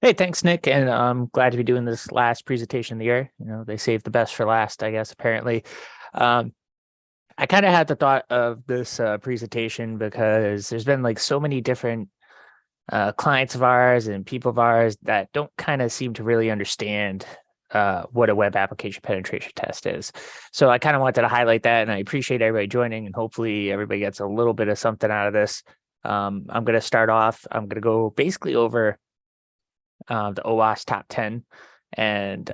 Hey, thanks, Nick, and I'm glad to be doing this last presentation of the year. They saved the best for last, I guess, apparently. Um, I kind of had the thought of this presentation because there's been like so many different clients of ours and people of ours that don't kind of seem to really understand what a web application penetration test is. So I kind of wanted to highlight that, and I appreciate everybody joining, and hopefully everybody gets a little bit of something out of this. I'm going to start off. I'm going to go basically over the OWASP top 10 and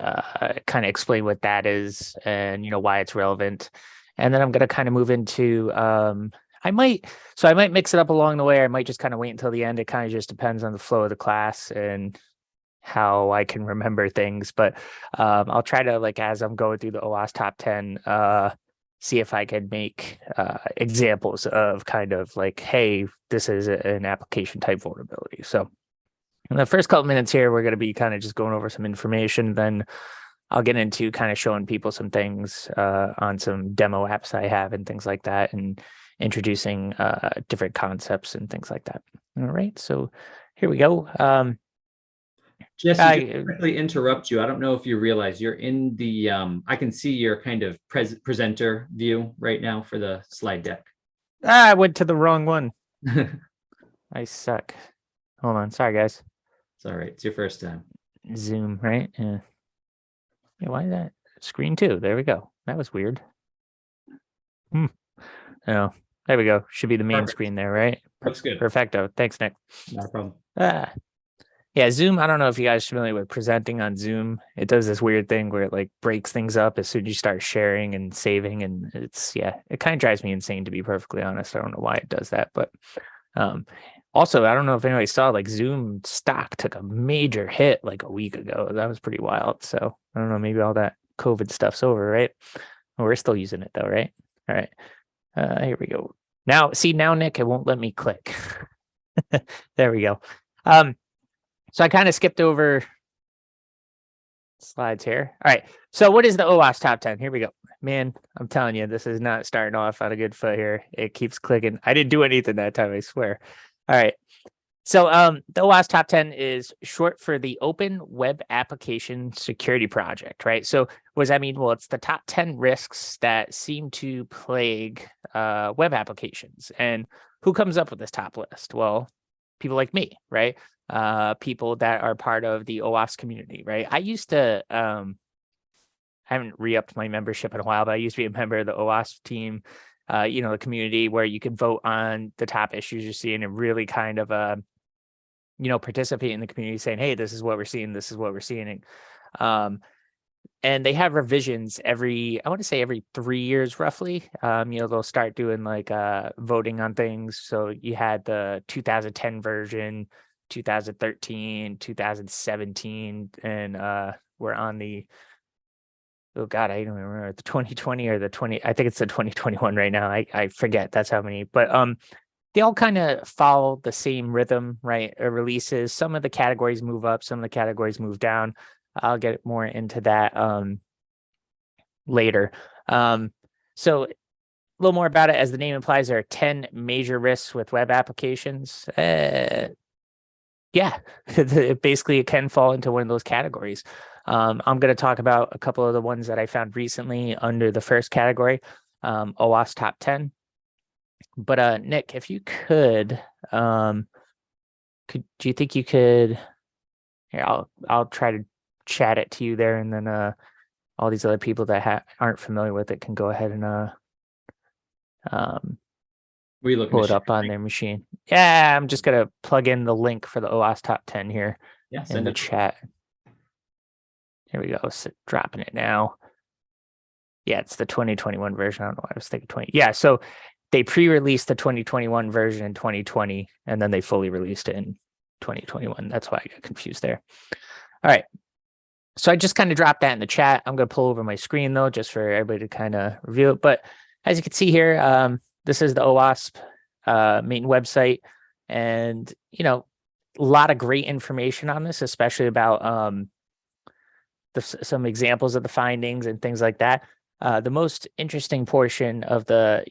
kind of explain what that is and why it's relevant. And then I'm going to kind of move into I might mix it up along the way. I might just kind of wait until the end. It kind of just depends on the flow of the class and how I can remember things. But I'll try to, like, as I'm going through the OWASP top 10, see if I can make examples of kind of like, hey, this is an application type vulnerability. So in the first couple minutes here, we're going to be kind of just going over some information. Then I'll get into kind of showing people some things on some demo apps I have and things like that, and introducing different concepts and things like that. All right, so here we go. Jesse, just to quickly interrupt you. I don't know if you realize you're in the, I can see your kind of presenter view right now for the slide deck. I went to the wrong one. I suck. Hold on. Sorry, guys. It's all right. It's your first time. Zoom, right? Yeah. Why is that? Screen 2. There we go. That was weird. Oh, there we go. Should be the main screen there, right? Looks good. Perfecto. Thanks, Nick. Not a problem. Yeah, Zoom. I don't know if you guys are familiar with presenting on Zoom. It does this weird thing where it like breaks things up as soon as you start sharing and saving, and it kind of drives me insane, to be perfectly honest. I don't know why it does that, but also, I don't know if anybody saw, like, Zoom stock took a major hit like a week ago. That was pretty wild. So I don't know, maybe all that COVID stuff's over, right? Well, we're still using it though, right? All right. Here we go. Now, Nick, it won't let me click. There we go. So I kind of skipped over slides here. All right. So what is the OWASP top 10? Here we go. Man, I'm telling you, this is not starting off on a good foot here. It keeps clicking. I didn't do anything that time, I swear. All right. So the OWASP top 10 is short for the Open Web Application Security Project, right? So what does that mean? Well, it's the top 10 risks that seem to plague web applications. And who comes up with this top list? Well, people like me, right? People that are part of the OWASP community, right? I used to, I haven't re-upped my membership in a while, but I used to be a member of the OWASP team, the community where you could vote on the top issues you're seeing and really kind of, participate in the community, saying, hey, this is what we're seeing. This is what we're seeing. And they have revisions I want to say every 3 years, roughly. They'll start doing like voting on things. So you had the 2010 version, 2013, 2017, and we're on the, oh God, I don't remember, the 2020 or the 20, I think it's the 2021 right now. I forget, that's how many, but they all kind of follow the same rhythm, right? Releases. Some of the categories move up, some of the categories move down. I'll get more into that later. So a little more about it. As the name implies, there are 10 major risks with web applications. Yeah, basically it can fall into one of those categories. I'm going to talk about a couple of the ones that I found recently under the first category, OWASP top 10. But Nick, if you could, do you think you could? Here, I'll try to chat it to you there, and then all these other people that aren't familiar with it can go ahead and pull it up on their machine. Yeah, I'm just gonna plug in the link for the OWASP top 10 here in the chat. Here we go. So dropping it now. Yeah, it's the 2021 version. I don't know why I was thinking 20. Yeah, so they pre-released the 2021 version in 2020, and then they fully released it in 2021. That's why I got confused there. All right. So I just kind of dropped that in the chat. I'm going to pull over my screen, though, just for everybody to kind of review it. But as you can see here, this is the OWASP main website. And, a lot of great information on this, especially about some examples of the findings and things like that. The most interesting portion of the,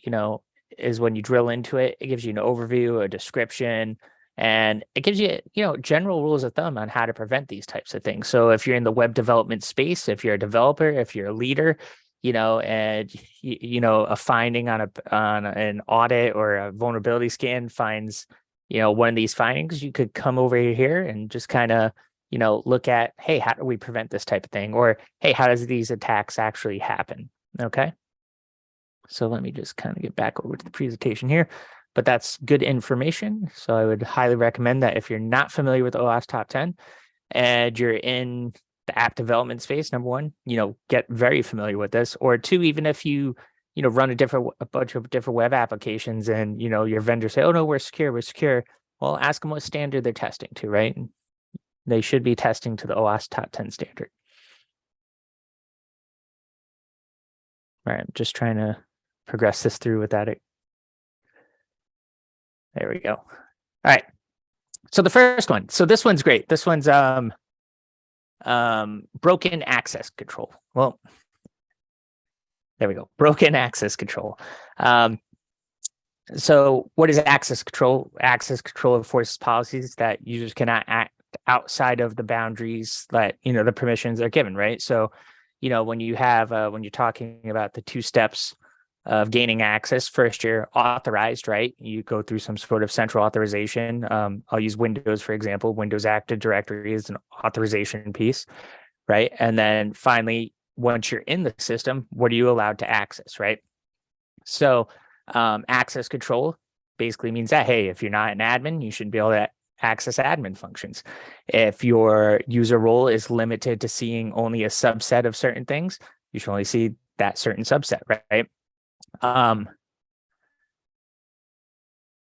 is when you drill into it. It gives you an overview, a description, And it gives you, general rules of thumb on how to prevent these types of things. So if you're in the web development space, if you're a developer, if you're a leader, and a finding on an audit or a vulnerability scan finds, one of these findings, you could come over here and just kind of, look at, hey, how do we prevent this type of thing? Or, hey, how does these attacks actually happen? Okay. So let me just kind of get back over to the presentation here. But that's good information. So I would highly recommend that if you're not familiar with OWASP Top 10 and you're in the app development space, number one, get very familiar with this. Or two, even if you, run a bunch of different web applications and, your vendors say, oh, no, we're secure. Well, ask them what standard they're testing to, right? They should be testing to the OWASP Top 10 standard. All right, I'm just trying to progress this through without it. There we go. All right. So the first one. So this one's great. This one's broken access control. Well, there we go. Broken access control. So what is access control? Access control enforces policies that users cannot act outside of the boundaries that, the permissions are given, right? So, when you have, when you're talking about the 2 steps of gaining access, first you're authorized, right? You go through some sort of central authorization. I'll use Windows, for example. Windows Active Directory is an authorization piece, right? And then finally, once you're in the system, what are you allowed to access, right? So access control basically means that, hey, if you're not an admin, you should be able to access admin functions. If your user role is limited to seeing only a subset of certain things, you should only see that certain subset, right?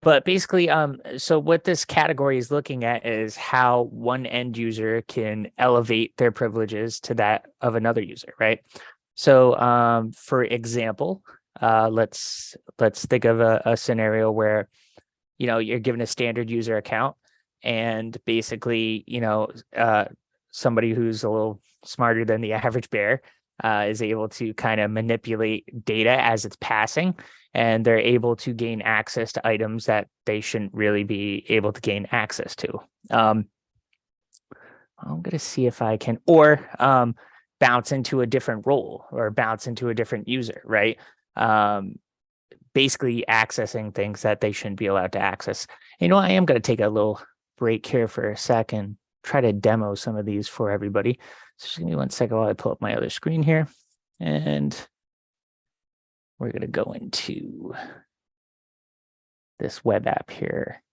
But basically, so what this category is looking at is how one end user can elevate their privileges to that of another user, right? So, for example, let's think of a scenario where, you're given a standard user account, and basically, somebody who's a little smarter than the average bear is able to kind of manipulate data as it's passing, and they're able to gain access to items that they shouldn't really be able to gain access to. I'm going to see if I can, or bounce into a different role or bounce into a different user, right? Basically accessing things that they shouldn't be allowed to access. I am going to take a little break here for a second, try to demo some of these for everybody. So just give me 1 second while I pull up my other screen here. And we're going to go into this web app here.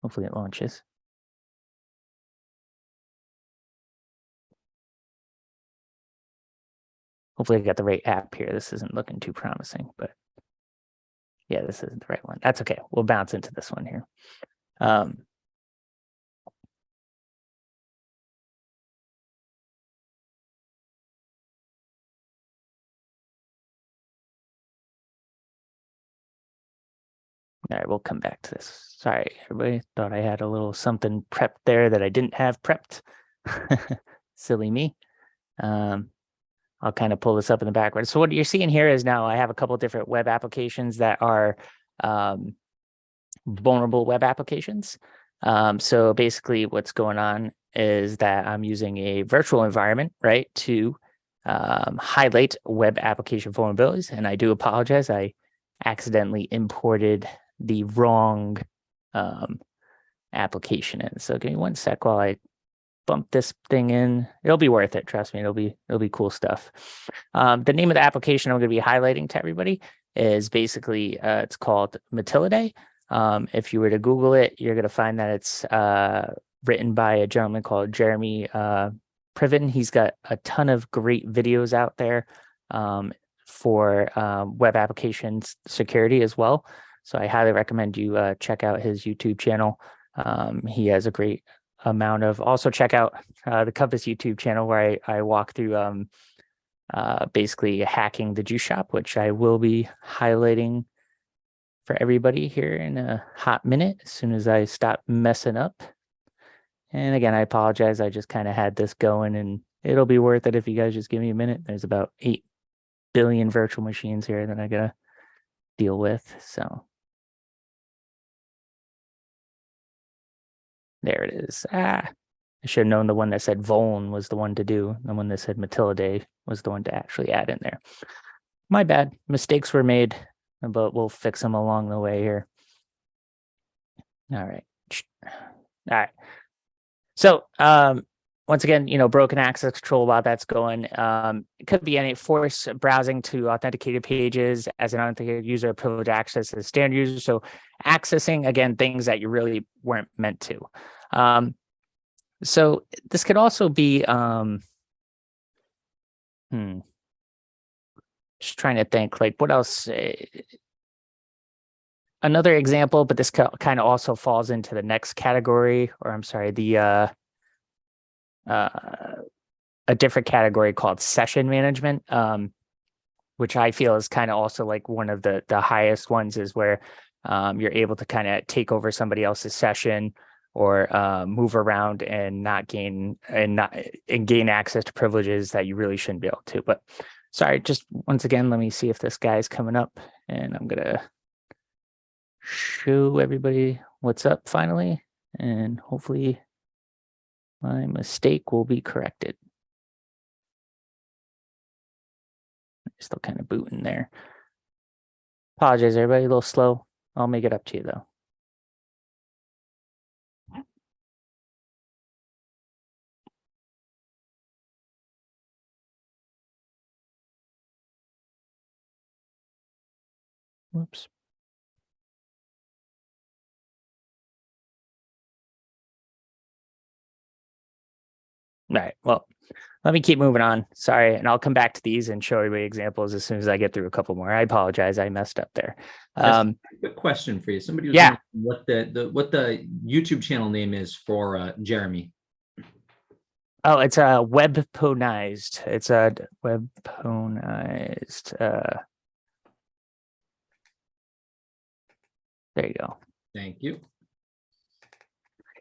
Hopefully it launches. Hopefully I got the right app here. This isn't looking too promising, but yeah, this isn't the right one. That's okay. We'll bounce into this one here. All right, we'll come back to this. Sorry, everybody. Thought I had a little something prepped there that I didn't have prepped. Silly me. I'll kind of pull this up in the background. So what you're seeing here is now I have a couple of different web applications that are vulnerable web applications. So basically what's going on is that I'm using a virtual environment, right, to highlight web application vulnerabilities. And I do apologize. I accidentally imported the wrong application in. So give me 1 sec while I bump this thing in. It'll be worth it. Trust me. It'll be cool stuff. The name of the application I'm going to be highlighting to everybody is basically it's called Matildae. If you were to Google it, you're going to find that it's written by a gentleman called Jeremy Priven. He's got a ton of great videos out there for web applications security as well. So I highly recommend you check out his YouTube channel. He has a great amount of, also check out the Compass YouTube channel where I walk through basically hacking the juice shop, which I will be highlighting for everybody here in a hot minute as soon as I stop messing up. And again, I apologize. I just kind of had this going, and it'll be worth it if you guys just give me a minute. There's about 8 billion virtual machines here that I gotta deal with. So there it is. I should have known the one that said vuln was the one to do. The one that said Matildae was the one to actually add in there. My bad. Mistakes were made, but we'll fix them along the way here. All right. All right. So once again, broken access control while that's going. It could be any force browsing to authenticated pages as an unauthenticated user, privileged access as a standard user. So accessing, again, things that you really weren't meant to. So this could also be just trying to think, like, what else? Another example, but this kind of also falls into the next category, or I'm sorry, a different category called session management, which I feel is kind of also like one of the highest ones, is where you're able to kind of take over somebody else's session or move around and gain access to privileges that you really shouldn't be able to. But sorry, just once again, let me see if this guy's coming up, and I'm gonna show everybody what's up finally, and hopefully my mistake will be corrected. Still kind of booting there. Apologize, everybody, a little slow. I'll make it up to you though. Whoops. All right, well, let me keep moving on. Sorry, and I'll come back to these and show everybody examples as soon as I get through a couple more. I apologize, I messed up there. Quick question for you. Somebody was Yeah. wondering what the YouTube channel name is for Jeremy. Oh, it's a webponized. It's a webponized. There you go. Thank you.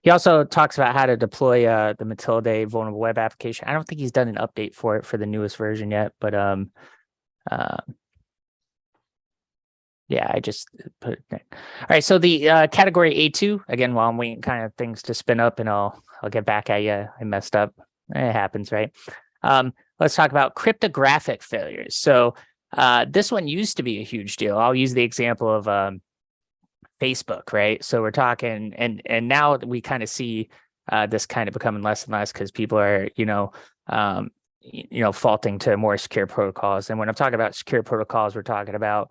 He also talks about how to deploy the Matildae vulnerable web application. I don't think he's done an update for it for the newest version yet, but yeah, I just put it there. All right, so the category A2, again, while I'm waiting kind of things to spin up, and I'll get back at you. I messed up. It happens, right? Let's talk about cryptographic failures. So this one used to be a huge deal. I'll use the example of Facebook, right? So we're talking, and now we kind of see this kind of becoming less and less because people are, faulting to more secure protocols. And when I'm talking about secure protocols, we're talking about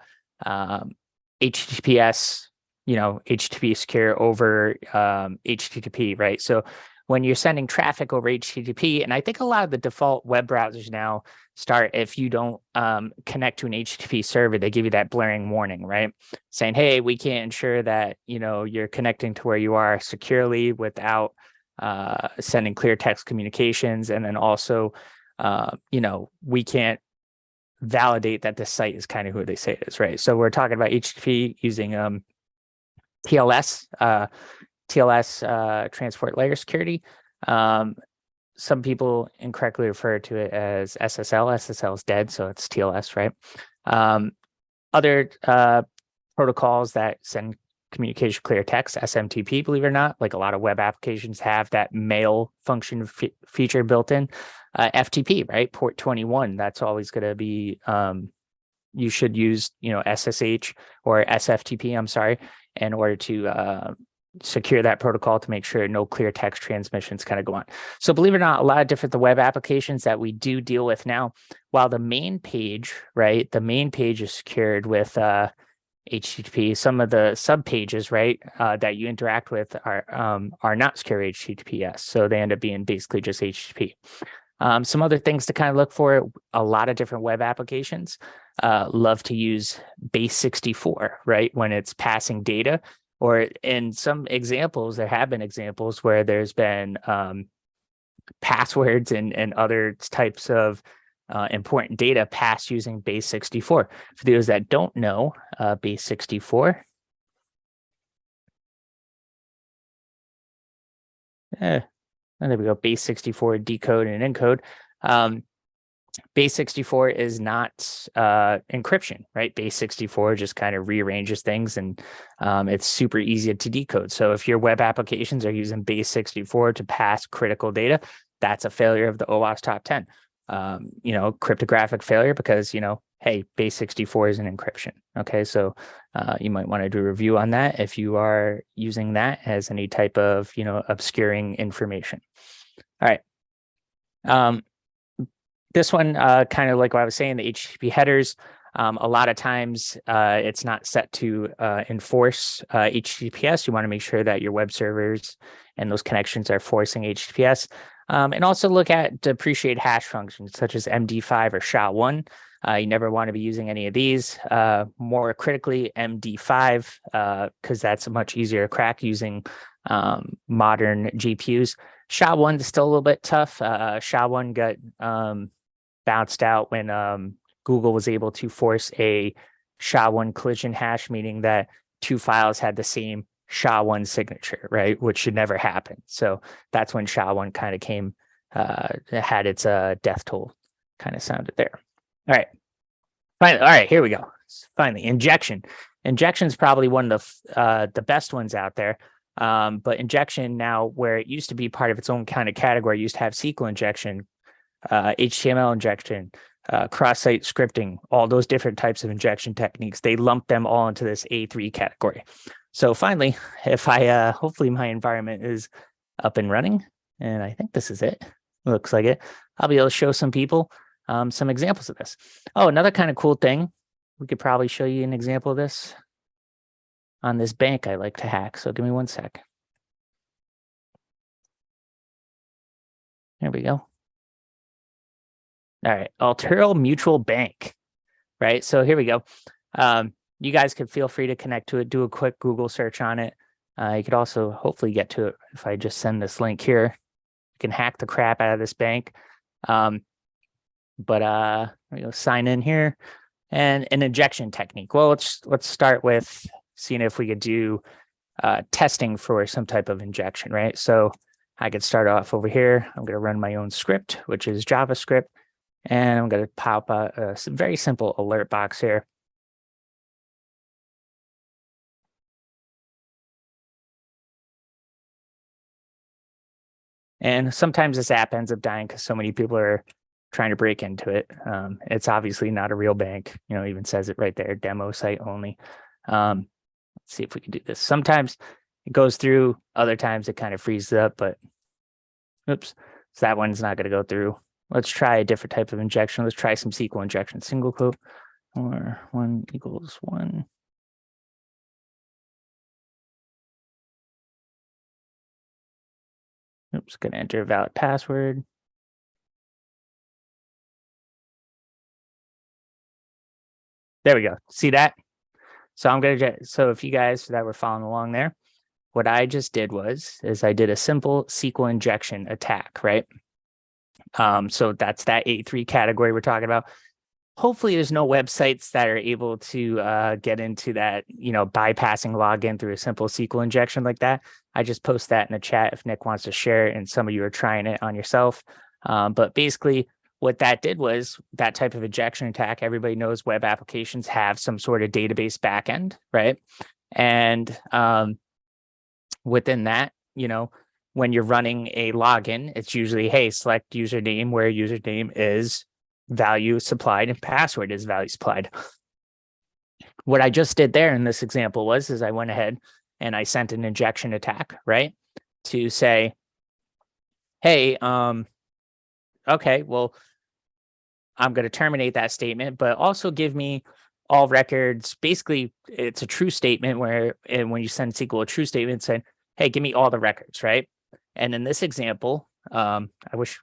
HTTPS, HTTP secure over HTTP, right? So when you're sending traffic over HTTP, and I think a lot of the default web browsers now start, if you don't connect to an HTTP server, they give you that blaring warning, right? Saying, hey, we can't ensure that, you're connecting to where you are securely without sending clear text communications. And then also, we can't validate that this site is kind of who they say it is, right? So we're talking about HTTP using TLS, transport layer security. Some people incorrectly refer to it as SSL. SSL is dead, so it's TLS, right? Other protocols that send communication clear text, SMTP, believe it or not, like a lot of web applications have that mail function feature built in. FTP, right? Port 21, that's always going to be, you should use, SSH or SFTP, I'm sorry, in order to secure that protocol to make sure no clear text transmissions kind of go on. So believe it or not, a lot of different the web applications that we do deal with now, while the main page, right, the main page is secured with HTTP, some of the sub pages, right, that you interact with are not secure HTTPS. So they end up being basically just HTTP. Some other things to kind of look for, a lot of different web applications love to use base 64, right, when it's passing data. Or in some examples, there have been examples where there's been passwords and other types of important data passed using base 64. For those that don't know, base 64. And there we go, base 64 decode and encode. Base 64 is not encryption, right? Base 64 just kind of rearranges things, and it's super easy to decode. So if your web applications are using base 64 to pass critical data, that's a failure of the OWASP top 10. Cryptographic failure because, hey, base 64 is an encryption. Okay, so you might want to do a review on that if you are using that as any type of, obscuring information. All right. This one, kind of like what I was saying, the HTTP headers, a lot of times it's not set to enforce HTTPS. You want to make sure that your web servers and those connections are forcing HTTPS. And also look at depreciate hash functions such as MD5 or SHA-1. You never want to be using any of these. More critically, MD5, because that's much easier to crack using modern GPUs. SHA-1 is still a little bit tough. SHA-1 got bounced out when Google was able to force a SHA-1 collision hash, meaning that two files had the same SHA-1 signature, right? Which should never happen. So that's when SHA-1 kind of came, had its death toll kind of sounded there. All right. Finally, all right, here we go. Finally, injection. Injection is probably one of the best ones out there. But injection now, where it used to be part of its own kind of category, used to have SQL injection, HTML injection, cross-site scripting, all those different types of injection techniques. They lump them all into this A3 category. So finally, if I, hopefully my environment is up and running, and I think this is it. Looks like it. I'll be able to show some people some examples of this. Oh, another kind of cool thing. We could probably show you an example of this on this bank I like to hack. So give me one sec. There we go. All right, Altero Mutual Bank, right? So here we go. You guys could feel free to connect to it, do a quick Google search on it. You could also hopefully get to it if I just send this link here. You can hack the crap out of this bank. Sign in here and an injection technique. Well, let's start with seeing if we could do testing for some type of injection, right? So I could start off over here. I'm going to run my own script, which is JavaScript. And I'm going to pop a very simple alert box here. And sometimes this app ends up dying because so many people are trying to break into it. It's obviously not a real bank, even says it right there, demo site only. Let's see if we can do this. Sometimes it goes through, other times it kind of freezes up, but oops, so that one's not going to go through. Let's try a different type of injection. Let's try some SQL injection, single quote, or 1 = 1. Oops, gonna enter a valid password. There we go. See that? So so if you guys that were following along there, what I just did is I did a simple SQL injection attack, right? So that's that A3 category we're talking about. Hopefully there's no websites that are able to get into that, bypassing login through a simple SQL injection like that. I just post that in the chat if Nick wants to share it and some of you are trying it on yourself. But basically what that did was that type of injection attack. Everybody knows web applications have some sort of database backend, right? And within that, when you're running a login, it's usually, hey, select username where username is value supplied and password is value supplied. What I just did there in this example is I went ahead and I sent an injection attack, right? To say, hey, okay, well, I'm going to terminate that statement, but also give me all records. Basically, it's a true statement and when you send SQL a true statement saying, hey, give me all the records, right? And in this example, I wish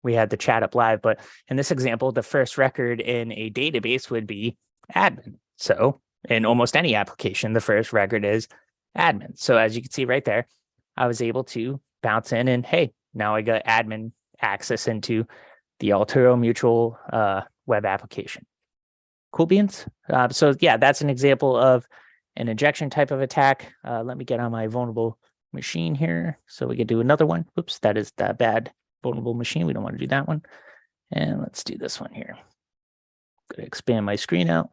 we had the chat up live, but in this example, the first record in a database would be admin. So in almost any application, the first record is admin. So as you can see right there, I was able to bounce in and, hey, now I got admin access into the Altero Mutual web application. Cool beans. So yeah, that's an example of an injection type of attack. Let me get on my vulnerable machine here. So we could do another one. Oops, that is the bad vulnerable machine. We don't want to do that one. And let's do this one here. I'm gonna expand my screen out.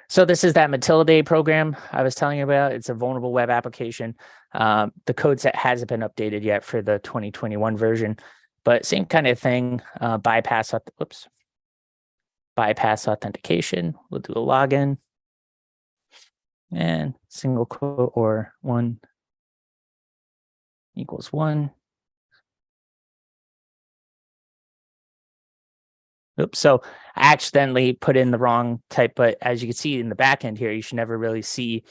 So this is that Matilda program I was telling you about. It's a vulnerable web application. The code set hasn't been updated yet for the 2021 version, but same kind of thing. Bypass authentication. We'll do a login and single quote or 1 equals 1. Oops, so I accidentally put in the wrong type, but as you can see in the back end here, you should never really see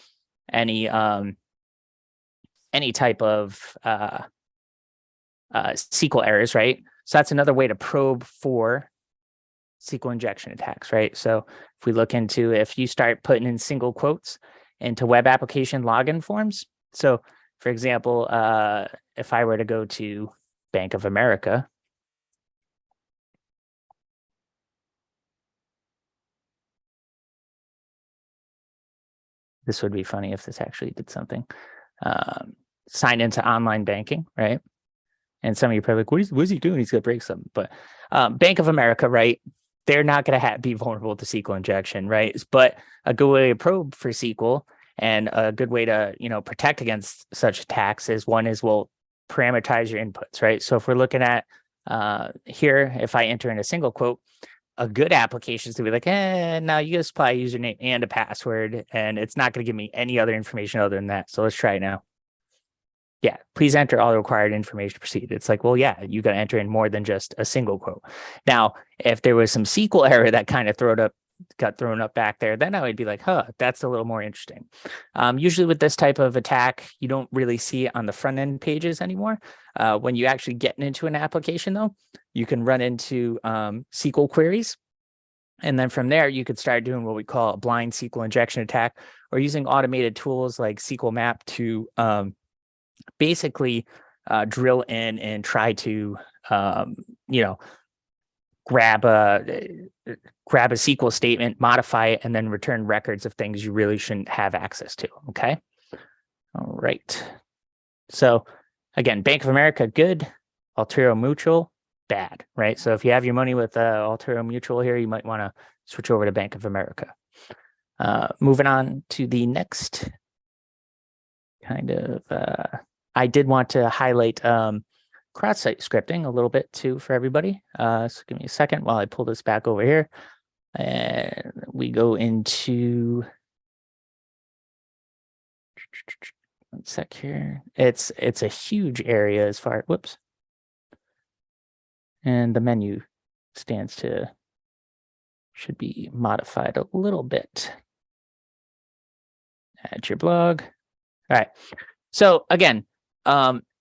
any type of SQL errors, right? So that's another way to probe for SQL injection attacks, right? So if we look into, if you start putting in single quotes into web application login forms, so for example, if I were to go to Bank of America, this would be funny if this actually did something. Sign into online banking, right? And some of you are probably like, what is he doing? He's going to break something. But Bank of America, right? They're not going to be vulnerable to SQL injection, right? But a good way to probe for SQL and a good way to, protect against such attacks is we'll parameterize your inputs, right? So if we're looking at here, if I enter in a single quote, a good application is to be like, no, you gotta supply a username and a password, and it's not going to give me any other information other than that. So let's try it now. Yeah, please enter all the required information to proceed. It's like, well, yeah, you got to enter in more than just a single quote. Now, if there was some SQL error that kind of got thrown up back there, then I would be like, that's a little more interesting. Usually with this type of attack, you don't really see it on the front end pages anymore. When you actually get into an application, though, you can run into SQL queries. And then from there, you could start doing what we call a blind SQL injection attack, or using automated tools like SQL Map to basically drill in and try to grab a SQL statement, modify it, and then return records of things you really shouldn't have access to. Okay. All right. So again, Bank of America, good. Altero Mutual, bad, right? So if you have your money with Altero Mutual here, you might want to switch over to Bank of America. Moving on to the next kind of, I did want to highlight cross-site scripting a little bit too for everybody. So give me a second while I pull this back over here. And we go into, one sec here. It's a huge area as far, whoops. And the menu should be modified a little bit. Add your blog. All right. So again,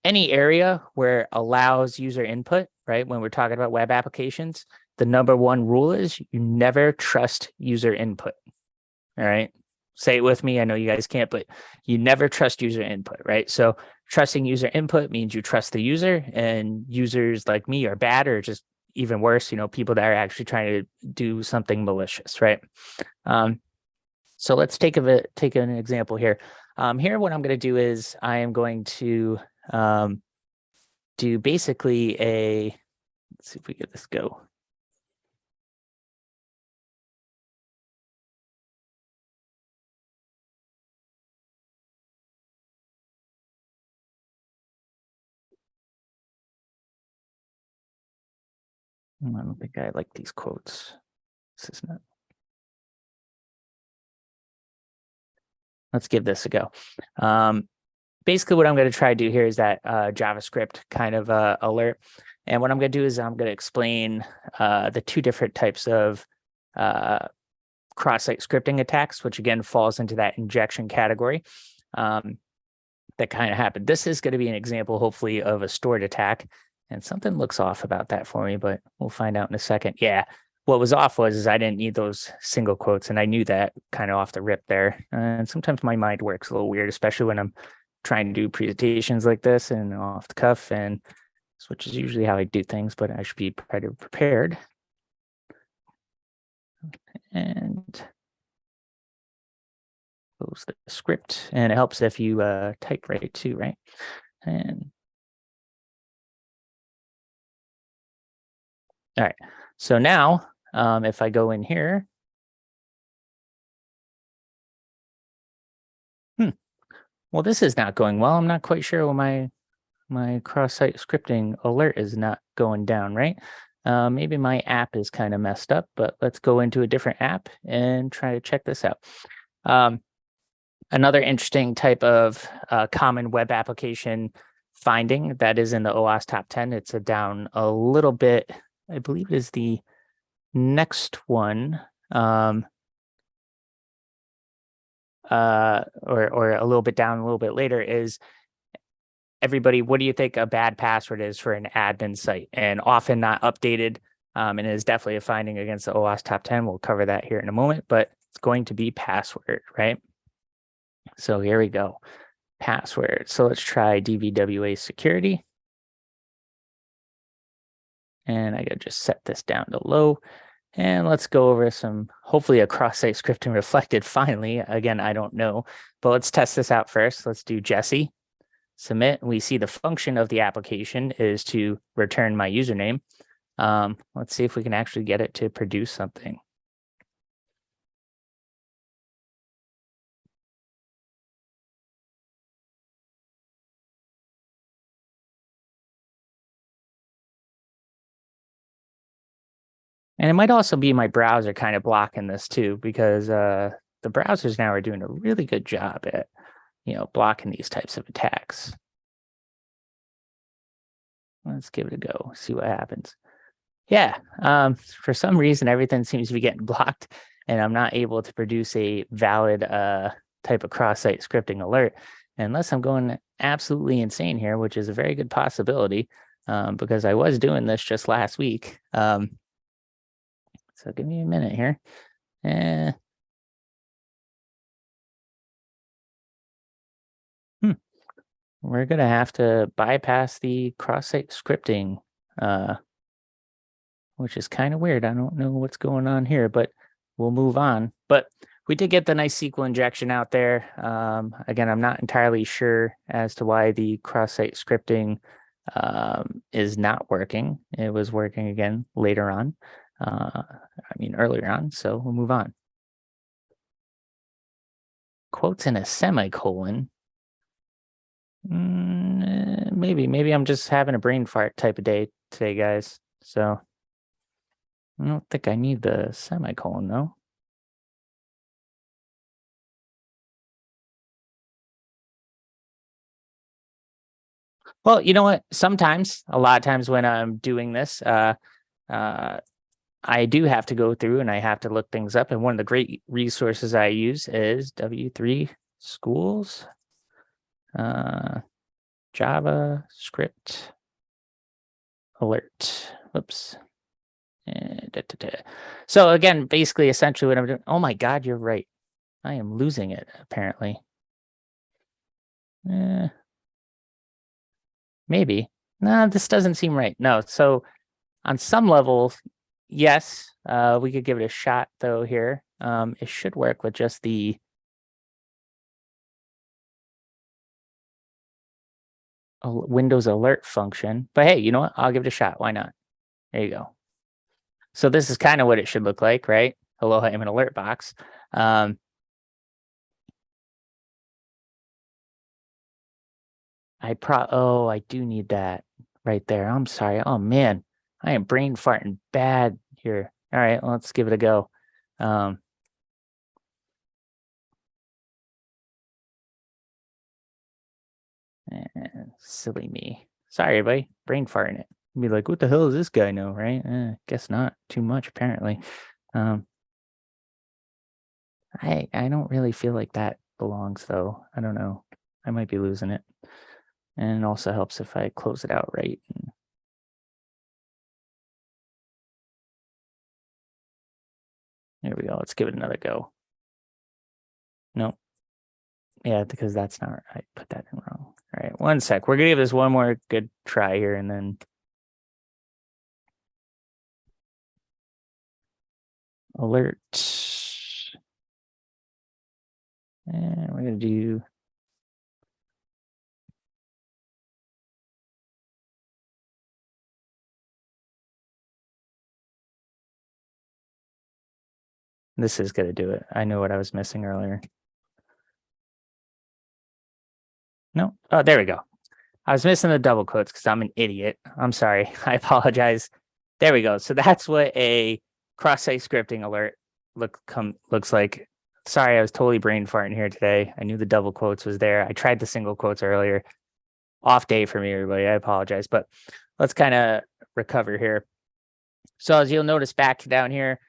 any area where it allows user input, right? When we're talking about web applications, the number one rule is you never trust user input. All right. Say it with me. I know you guys can't, but you never trust user input, right? So trusting user input means you trust the user, and users like me are bad, or just even worse, people that are actually trying to do something malicious, right? So let's take an example here. Here, what I'm going to do is I am going to do basically let's see if we get this go. I don't think I like these quotes. This is not. Let's give this a go. Basically, what I'm going to try to do here is that JavaScript kind of alert. And what I'm going to do is I'm going to explain the two different types of cross-site scripting attacks, which again falls into that injection category that kind of happened. This is going to be an example, hopefully, of a stored attack. And something looks off about that for me, but we'll find out in a second. Yeah, what was off was I didn't need those single quotes, and I knew that kind of off the rip there. And sometimes my mind works a little weird, especially when I'm trying to do presentations like this and off the cuff, and which is usually how I do things, but I should be pretty prepared. And close the script, and it helps if you type right too, right? And all right. So now, if I go in here, well, this is not going well. I'm not quite sure why my cross-site scripting alert is not going down, right? Maybe my app is kind of messed up, but let's go into a different app and try to check this out. Another interesting type of common web application finding that is in the OWASP top 10. It's down a little bit. I believe it is the next one, or a little bit down a little bit later is everybody, what do you think a bad password is for an admin site? And often not updated, and it is definitely a finding against the OWASP top 10. We'll cover that here in a moment, but it's going to be password, right? So here we go. Password. So let's try DVWA security. And I gotta just set this down to low. And let's go over some, hopefully a cross-site scripting reflected finally. Again, I don't know, but let's test this out first. Let's do Jesse. Submit. We see the function of the application is to return my username. Let's see if we can actually get it to produce something. And it might also be my browser kind of blocking this too, because the browsers now are doing a really good job at, blocking these types of attacks. Let's give it a go, see what happens. Yeah, for some reason, everything seems to be getting blocked, and I'm not able to produce a valid type of cross-site scripting alert unless I'm going absolutely insane here, which is a very good possibility, because I was doing this just last week. So give me a minute here. We're gonna have to bypass the cross-site scripting, which is kind of weird. I don't know what's going on here, but we'll move on. But we did get the nice SQL injection out there. Again, I'm not entirely sure as to why the cross-site scripting is not working. It was working again later on. Earlier on. So we'll move on. Quotes in a semicolon. Maybe I'm just having a brain fart type of day today, guys. So I don't think I need the semicolon though. Well, you know what? Sometimes, a lot of times when I'm doing this, I do have to go through and I have to look things up. And one of the great resources I use is W3 Schools, JavaScript alert. Whoops. So again, basically, essentially what I'm doing. Oh my God, you're right. I am losing it, apparently. Maybe. No, this doesn't seem right. No. So on some level, yes, we could give it a shot though here. It should work with just the Windows alert function. But hey, you know what? I'll give it a shot. Why not? There you go. So this is kind of what it should look like, right? Hello, I'm an alert box. I do need that right there. I'm sorry. Oh man, I am brain farting bad here. All right, let's give it a go. Silly me. Sorry, everybody. Brain farting it. Be like, what the hell does this guy know, right? Guess not too much, apparently. I don't really feel like that belongs, though. I don't know. I might be losing it. And it also helps if I close it out right. There we go. Let's give it another go. Nope. Yeah, because that's not right. I put that in wrong. All right, one sec. We're gonna give this one more good try here, and then alert. And we're gonna do This is going to do it. I know what I was missing earlier. No. Oh, there we go. I was missing the double quotes because I'm an idiot. I'm sorry. I apologize. There we go. So that's what a cross-site scripting alert looks like. Sorry, I was totally brain farting here today. I knew the double quotes was there. I tried the single quotes earlier. Off day for me, everybody. I apologize, but let's kind of recover here. So as you'll notice back down here,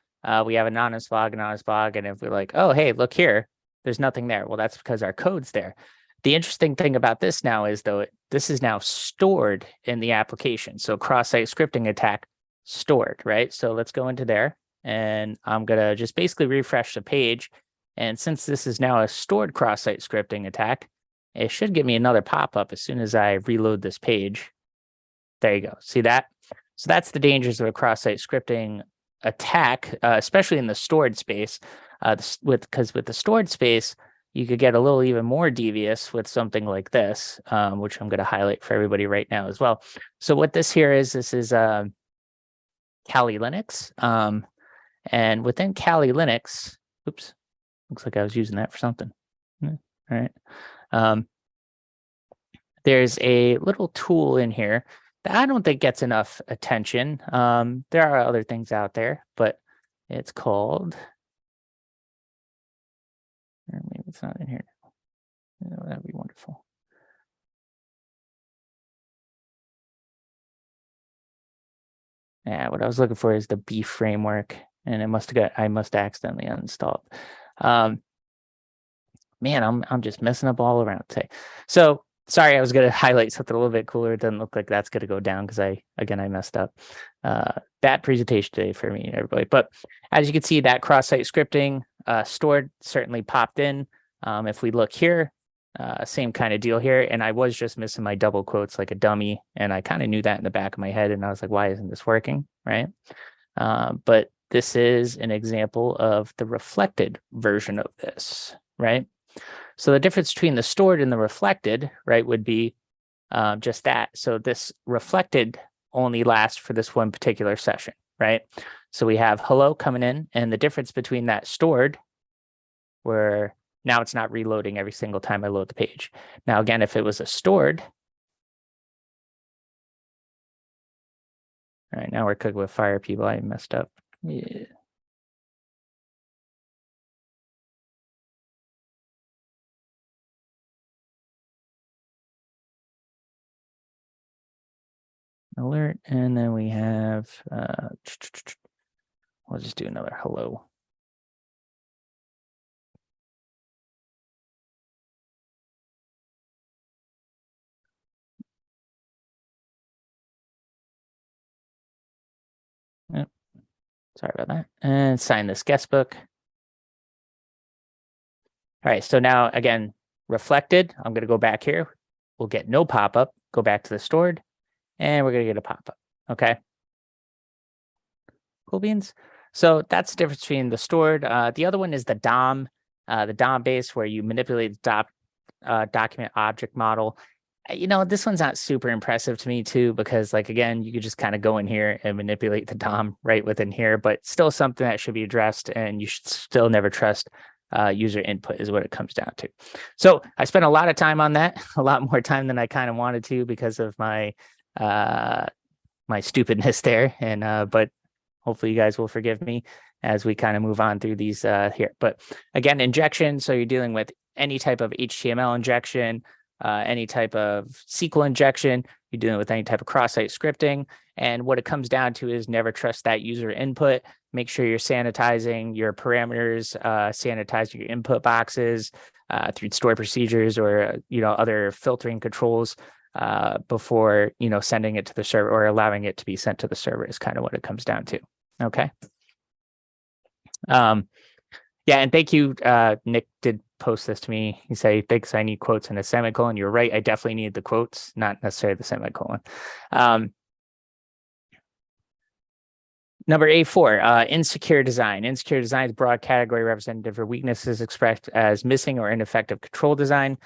we have anonymous log, and if we're like, oh, hey, look here, there's nothing there. Well, that's because our code's there. The interesting thing about this now is, though, this is now stored in the application. So cross-site scripting attack stored, right? So let's go into there, and I'm going to just basically refresh the page. And since this is now a stored cross-site scripting attack, it should give me another pop-up as soon as I reload this page. There you go. See that? So that's the dangers of a cross-site scripting attack, especially in the stored space. Because with the stored space, you could get a little even more devious with something like this, which I'm going to highlight for everybody right now as well. So what this here is, this is Kali Linux. And within Kali Linux, oops, looks like I was using that for something. All right. There's a little tool in here that I don't think gets enough attention. There are other things out there, but it's called, or maybe it's not in here. Oh, that'd be wonderful. Yeah, what I was looking for is the B framework, and I must accidentally uninstalled. Man, I'm just messing up all around today. So sorry, I was going to highlight something a little bit cooler. It doesn't look like that's going to go down because I messed up. Bad presentation today for me, everybody. But as you can see, that cross-site scripting stored certainly popped in. If we look here, same kind of deal here. And I was just missing my double quotes like a dummy. And I kind of knew that in the back of my head. And I was like, why isn't this working? Right. But this is an example of the reflected version of this, right? So the difference between the stored and the reflected, right, would be just that. So this reflected only lasts for this one particular session, right? So we have hello coming in, and the difference between that stored, where now it's not reloading every single time I load the page. Now, again, if it was a stored, all right, now we're cooking with fire, people. I messed up. Yeah. Alert, and then we have, we'll just do another hello. Yep. Sorry about that. And sign this guest book. All right, so now again, reflected, I'm going to go back here. We'll get no pop-up, go back to the stored, and we're going to get a pop-up, okay? Cool beans. So that's the difference between the stored. The other one is the DOM base, where you manipulate the document object model. You know, this one's not super impressive to me too, because like, again, you could just kind of go in here and manipulate the DOM right within here, but still something that should be addressed, and you should still never trust user input is what it comes down to. So I spent a lot of time on that, a lot more time than I kind of wanted to because of my my stupidness there. And but hopefully you guys will forgive me as we kind of move on through these here. But again, injection. So you're dealing with any type of HTML injection, any type of SQL injection. You're dealing with any type of cross-site scripting. And what it comes down to is never trust that user input. Make sure you're sanitizing your parameters, sanitizing your input boxes through stored procedures or other filtering controls before sending it to the server or allowing it to be sent to the server is kind of what it comes down to. Okay. Yeah, and thank you. Nick did post this to me. He said he thinks I need quotes and a semicolon. You're right. I definitely need the quotes, not necessarily the semicolon. Number A4, insecure design. Insecure design is a broad category representative for weaknesses expressed as missing or ineffective control design.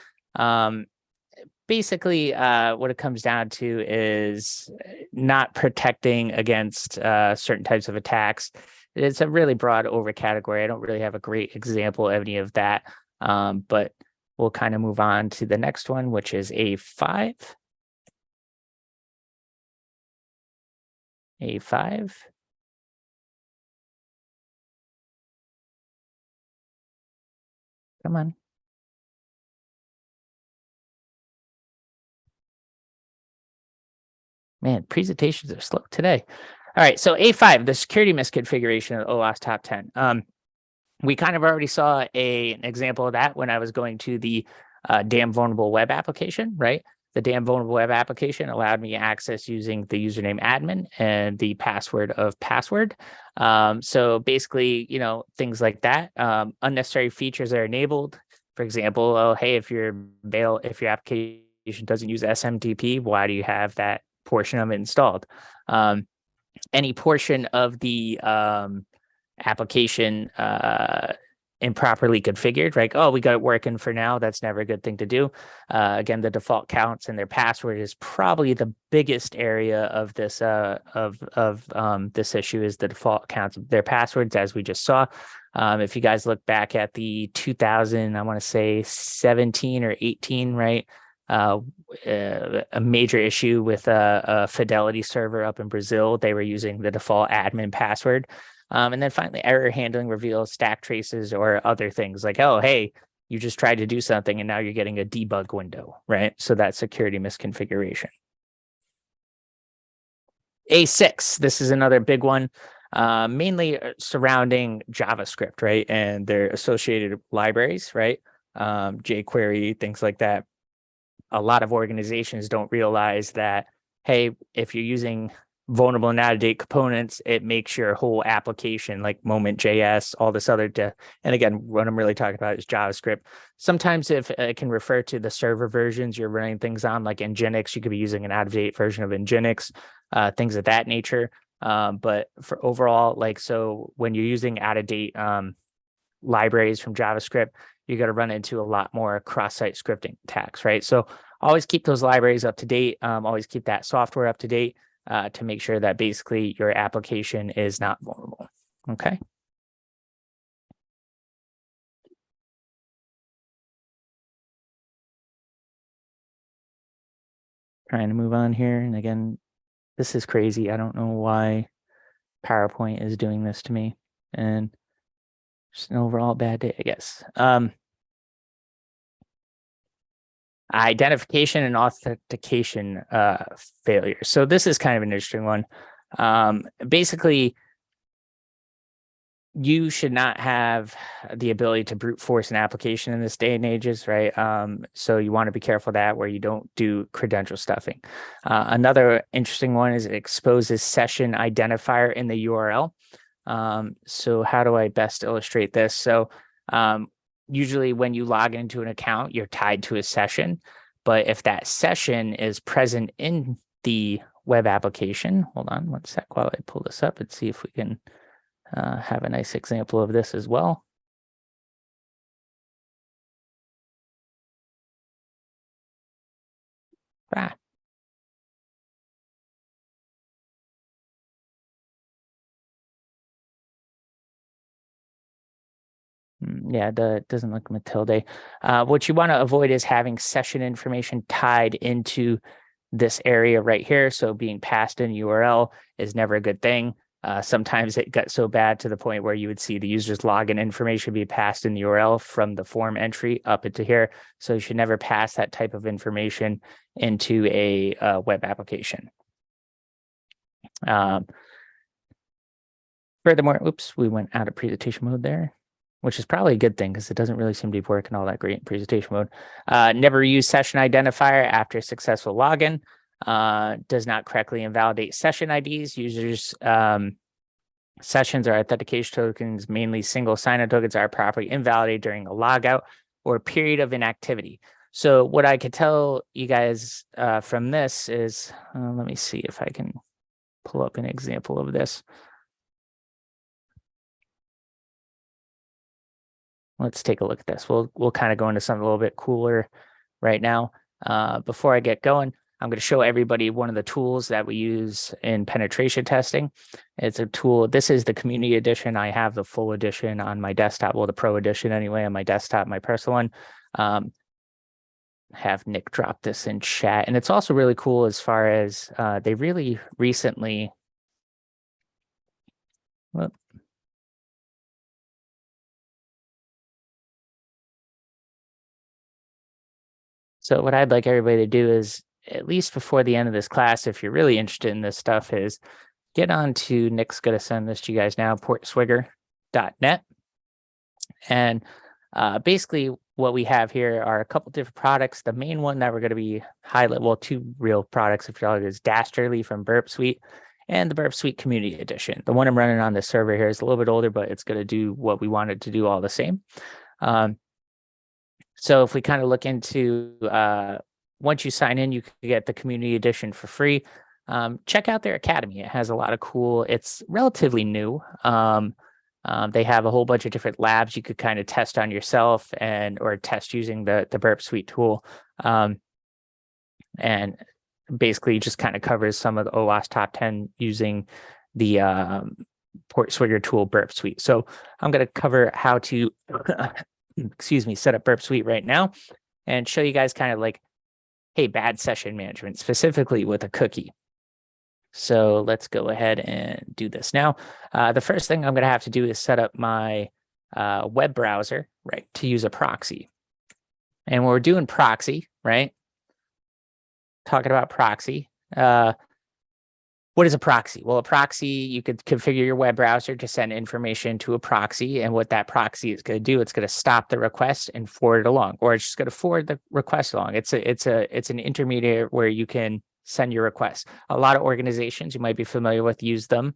Basically, what it comes down to is not protecting against certain types of attacks. it's a really broad over category. I don't really have a great example of any of that. But we'll kind of move on to the next one, which is A5. A5. Come on. Man, presentations are slow today. All right, so A5, the security misconfiguration of OWASP top 10. We kind of already saw an example of that when I was going to the damn vulnerable web application, right? The damn vulnerable web application allowed me access using the username admin and the password of password. So basically, things like that. Unnecessary features are enabled. For example, oh, hey, if your application doesn't use SMTP, why do you have that portion of it installed? Any portion of the application improperly configured, right? Oh, we got it working for now. That's never a good thing to do. Again, the default counts and their password is probably the biggest area of this this issue is the default counts of their passwords, as we just saw. If you guys look back at the 2000, I want to say 17 or 18, right? A major issue with a Fidelity server up in Brazil. They were using the default admin password. And then finally, error handling reveals stack traces or other things like, oh, hey, you just tried to do something and now you're getting a debug window, right? So that's security misconfiguration. A6, this is another big one, mainly surrounding JavaScript, right? And their associated libraries, right? jQuery, things like that. A lot of organizations don't realize that, hey, if you're using vulnerable and out-of-date components, it makes your whole application like Moment.js, all this other and again, what I'm really talking about is JavaScript. Sometimes if it can refer to the server versions you're running things on, like Nginx, you could be using an out-of-date version of Nginx, things of that nature. But for overall, so when you're using out-of-date libraries from JavaScript, you're going to run into a lot more cross-site scripting attacks, right? So always keep those libraries up to date. Always keep that software up to date to make sure that basically your application is not vulnerable. Okay. Trying to move on here. And again, this is crazy. I don't know why PowerPoint is doing this to me. And just an overall bad day, I guess. Identification and authentication failure. So this is kind of an interesting one. Basically, you should not have the ability to brute force an application in this day and ages, right? So you want to be careful of that where you don't do credential stuffing. Another interesting one is it exposes session identifier in the URL. So how do I best illustrate this? So usually when you log into an account, you're tied to a session. But if that session is present in the web application, hold on one sec while I pull this up and see if we can have a nice example of this as well. Yeah, it doesn't look Matilde. What you want to avoid is having session information tied into this area right here. So being passed in URL is never a good thing. Sometimes it got so bad to the point where you would see the user's login information be passed in the URL from the form entry up into here. So you should never pass that type of information into a web application. Furthermore, oops, we went out of presentation mode there, which is probably a good thing because it doesn't really seem to be working all that great in presentation mode. Never use session identifier after successful login. Does not correctly invalidate session IDs. Users sessions or authentication tokens, mainly single sign-on tokens, are properly invalidated during a logout or period of inactivity. So what I could tell you guys from this is, let me see if I can pull up an example of this. Let's take a look at this. We'll kind of go into something a little bit cooler right now. Before I get going, I'm going to show everybody one of the tools that we use in penetration testing. It's a tool. This is the community edition. I have the full edition on my desktop. Well, the pro edition anyway, on my desktop, my personal one. Have Nick drop this in chat. And it's also really cool as far as they really recently. Well, so what I'd like everybody to do is, at least before the end of this class, if you're really interested in this stuff, is get on to, Nick's going to send this to you guys now, portswigger.net. And basically what we have here are a couple different products. The main one that we're going to be highlighting, well, two real products, if you like, is Dastardly from Burp Suite and the Burp Suite Community Edition. The one I'm running on this server here is a little bit older, but it's going to do what we wanted to do all the same. So if we kind of look into, once you sign in, you can get the Community Edition for free. Check out their academy. It has a lot of cool, it's relatively new. They have a whole bunch of different labs you could kind of test on yourself or test using the Burp Suite tool. And basically just kind of covers some of the OWASP top 10 using the PortSwigger tool Burp Suite. So I'm going to cover how to, excuse me, set up Burp Suite right now and show you guys kind of like, hey, bad session management, specifically with a cookie. So let's go ahead and do this now. The first thing I'm going to have to do is set up my web browser, right, to use a proxy. And when we're doing proxy, right, talking about proxy, what is a proxy? Well, a proxy, you could configure your web browser to send information to a proxy. And what that proxy is going to do, it's going to stop the request and forward it along, or it's just going to forward the request along. It's an intermediate where you can send your requests. A lot of organizations you might be familiar with use them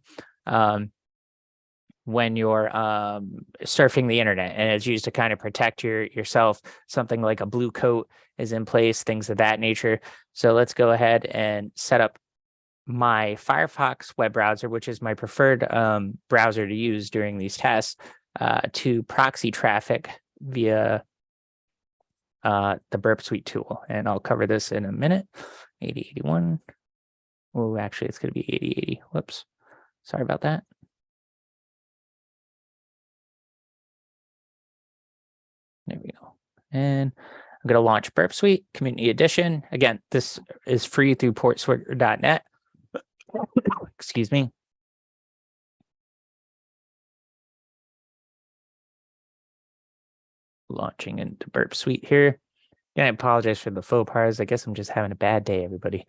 when you're surfing the internet, and it's used to kind of protect yourself. Something like a blue coat is in place, things of that nature. So let's go ahead and set up my Firefox web browser, which is my preferred browser to use during these tests, to proxy traffic via the Burp Suite tool. And I'll cover this in a minute. 8081. Oh, actually, it's going to be 8080. Whoops. Sorry about that. There we go. And I'm going to launch Burp Suite Community Edition. Again, this is free through portswigger.net. Excuse me. Launching into Burp Suite here. And I apologize for the faux pas. I guess I'm just having a bad day, everybody.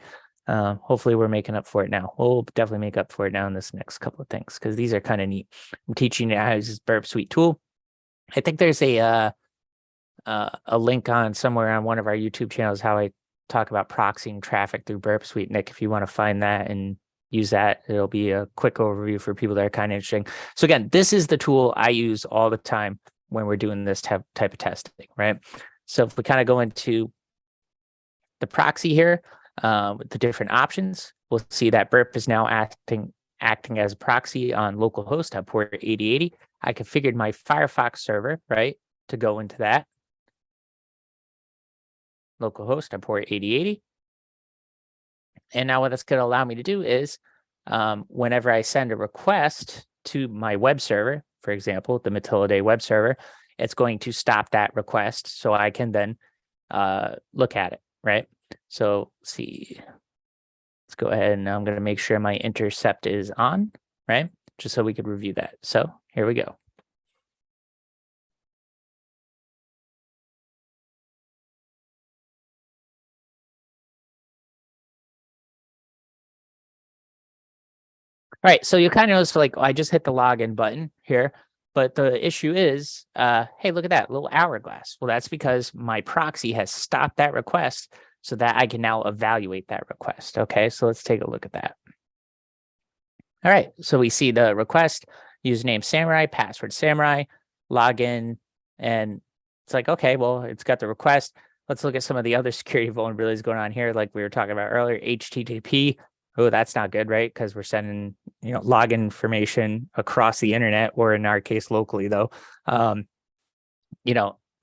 Hopefully we're making up for it now. We'll definitely make up for it now in this next couple of things, because these are kind of neat. I'm teaching you how to use this Burp Suite tool. I think there's a link on somewhere on one of our YouTube channels how I talk about proxying traffic through Burp Suite. Nick, if you want to find that and use that, it'll be a quick overview for people that are kind of interesting. So again, this is the tool I use all the time when we're doing this type of testing, right? So if we kind of go into the proxy here, with the different options, we'll see that Burp is now acting as a proxy on localhost at port 8080. I configured my Firefox server, right, to go into that. Localhost at port 8080. And now what that's going to allow me to do is, whenever I send a request to my web server, for example, the Matilda web server, it's going to stop that request so I can then look at it, right? So let's see, let's go ahead and I'm going to make sure my intercept is on, right? Just so we could review that. So here we go. All right, so you kind of notice, like, I just hit the login button here, but the issue is, hey, look at that little hourglass. Well, that's because my proxy has stopped that request so that I can now evaluate that request. Okay, so let's take a look at that. All right, so we see the request, username Samurai, password Samurai, login, and it's like, okay, well, it's got the request. Let's look at some of the other security vulnerabilities going on here, like we were talking about earlier, HTTP. Oh, that's not good, right? Because we're sending, login information across the internet, or in our case, locally, though.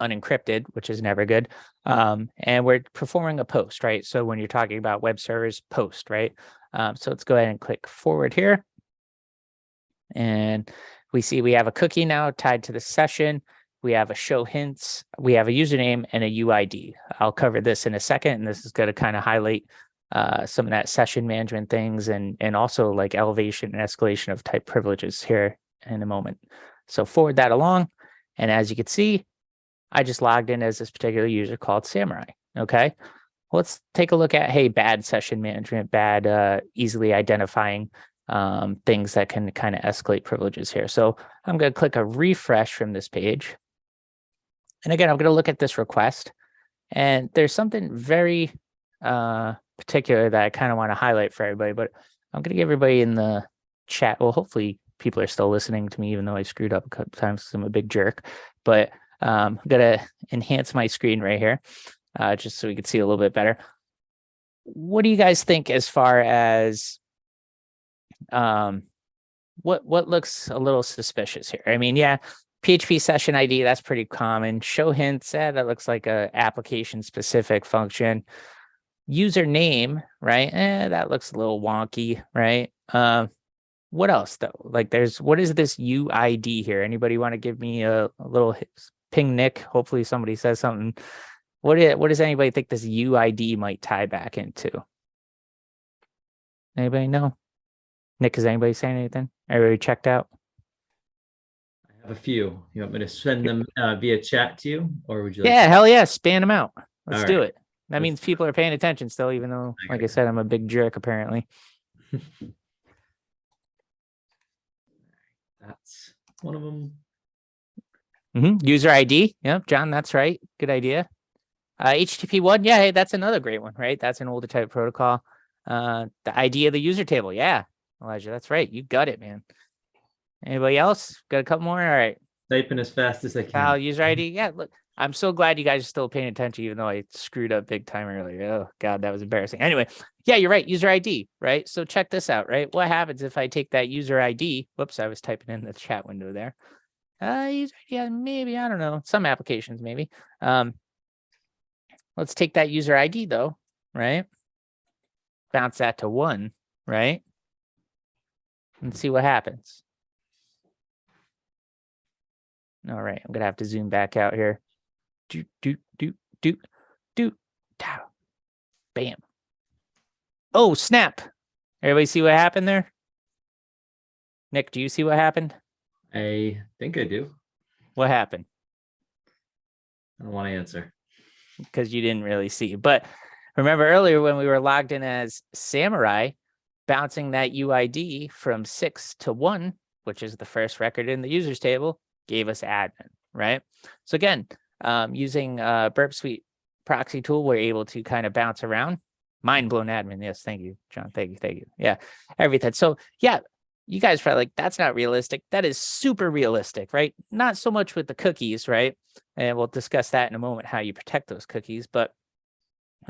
unencrypted, which is never good. And we're performing a post, right? So when you're talking about web servers, post, right? So let's go ahead and click forward here. And we see we have a cookie now tied to the session. We have a show hints. We have a username and a UID. I'll cover this in a second, and this is going to kind of highlight some of that session management things and also like elevation and escalation of type privileges here in a moment. So forward that along. And as you can see, I just logged in as this particular user called Samurai. Okay. Let's take a look at, hey, bad session management, bad easily identifying things that can kind of escalate privileges here. So I'm going to click a refresh from this page. And again, I'm going to look at this request. And there's something very particular that I kind of want to highlight for everybody, but I'm going to give everybody in the chat. Well, hopefully people are still listening to me, even though I screwed up a couple times because I'm a big jerk. But I'm going to enhance my screen right here just so we can see a little bit better. What do you guys think as far as what looks a little suspicious here? I mean, yeah, PHP session ID, that's pretty common. Show hints, that looks like a application specific function. Username, right? That looks a little wonky, right? What else though? Like what is this UID here? Anybody want to give me a little ping Nick? Hopefully somebody says something. What does anybody think this UID might tie back into? Anybody know? Nick, is anybody saying anything? Everybody checked out? I have a few. You want me to send them via chat to you, or would you like? Yeah, hell yeah, span them out. Let's All do right. it. That means people are paying attention still, even though, like I said, I'm a big jerk apparently. That's one of them. User ID. Yep, John, that's right. Good idea. HTTP 1. Yeah, hey, that's another great one, right? That's an older type protocol. The ID of the user table. Yeah, Elijah, that's right. You got it, man. Anybody else? Got a couple more? All right. Typing as fast as I can. User ID. Yeah, look, I'm so glad you guys are still paying attention, even though I screwed up big time earlier. Oh, God, that was embarrassing. Anyway, yeah, you're right. User ID, right? So check this out, right? What happens if I take that user ID? Whoops, I was typing in the chat window there. User ID, maybe, I don't know. Some applications, maybe. Let's take that user ID, though, right? Bounce that to 1, right? And see what happens. All right, I'm going to have to zoom back out here. Bam. Oh, snap. Everybody see what happened there? Nick, do you see what happened? I think I do. What happened? I don't want to answer. Because you didn't really see. But remember earlier when we were logged in as Samurai, bouncing that UID from 6 to 1, which is the first record in the users table, gave us admin, right? So again, using Burp Suite proxy tool, we're able to kind of bounce around. Mind blown admin. Yes, thank you, John. Thank you. Yeah, everything. So yeah, you guys are like, that's not realistic. That is super realistic, right? Not so much with the cookies, right? And we'll discuss that in a moment, how you protect those cookies. But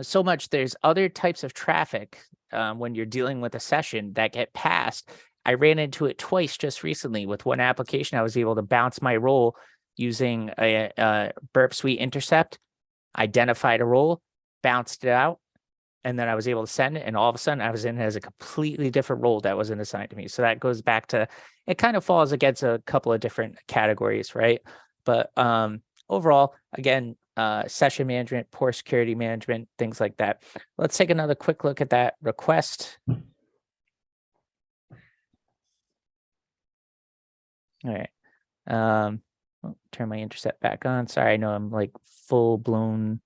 so much, there's other types of traffic when you're dealing with a session that get passed. I ran into it twice just recently with one application. I was able to bounce my role using a Burp Suite intercept, identified a role, bounced it out, and then I was able to send it. And all of a sudden I was in as a completely different role that wasn't assigned to me. So that goes back to, it kind of falls against a couple of different categories, right? But overall, again, session management, poor security management, things like that. Let's take another quick look at that request. All right. Turn my intercept back on. Sorry, I know I'm like full blown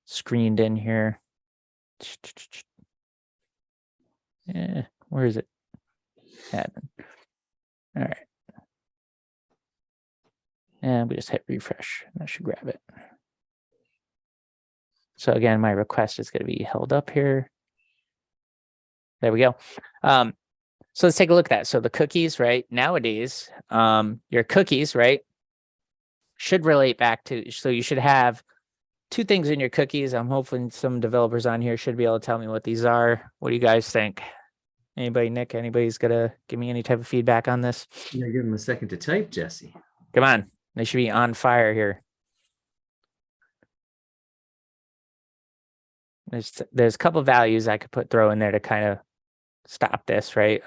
screened in here. Yeah, where is it? Admin. All right. And we just hit refresh. That should grab it. So again, my request is going to be held up here. There we go. So let's take a look at that. So the cookies, right? Nowadays, your cookies, right, should relate back to, so you should have 2 things in your cookies. I'm hoping some developers on here should be able to tell me what these are. What do you guys think? Anybody, Nick? Anybody's gonna give me any type of feedback on this? Yeah, give them a second to type, Jesse. Come on, they should be on fire here. there's a couple values I could throw in there to kind of stop this, right?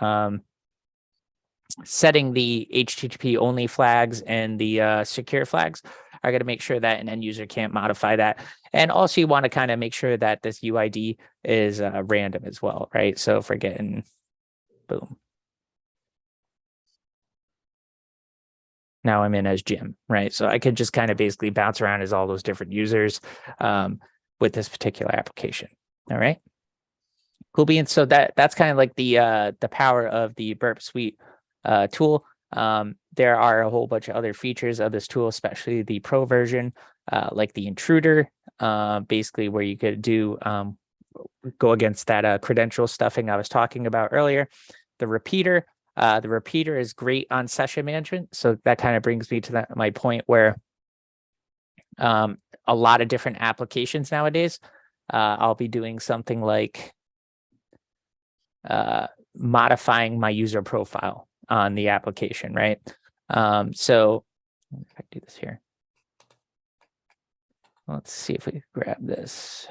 Setting the HTTP only flags and the secure flags are going to make sure that an end user can't modify that. And also you want to kind of make sure that this UID is random as well, right? So if we're getting, boom. Now I'm in as Jim, right? So I could just kind of basically bounce around as all those different users with this particular application. All right. Cool beans. So that's kind of like the power of the Burp Suite tool. There are a whole bunch of other features of this tool, especially the pro version, like the intruder, basically where you could do go against that credential stuffing I was talking about earlier. The repeater is great on session management. So that kind of brings me to my point where a lot of different applications nowadays, I'll be doing something like modifying my user profile on the application, right? So if I do this here, let's see if we can grab this.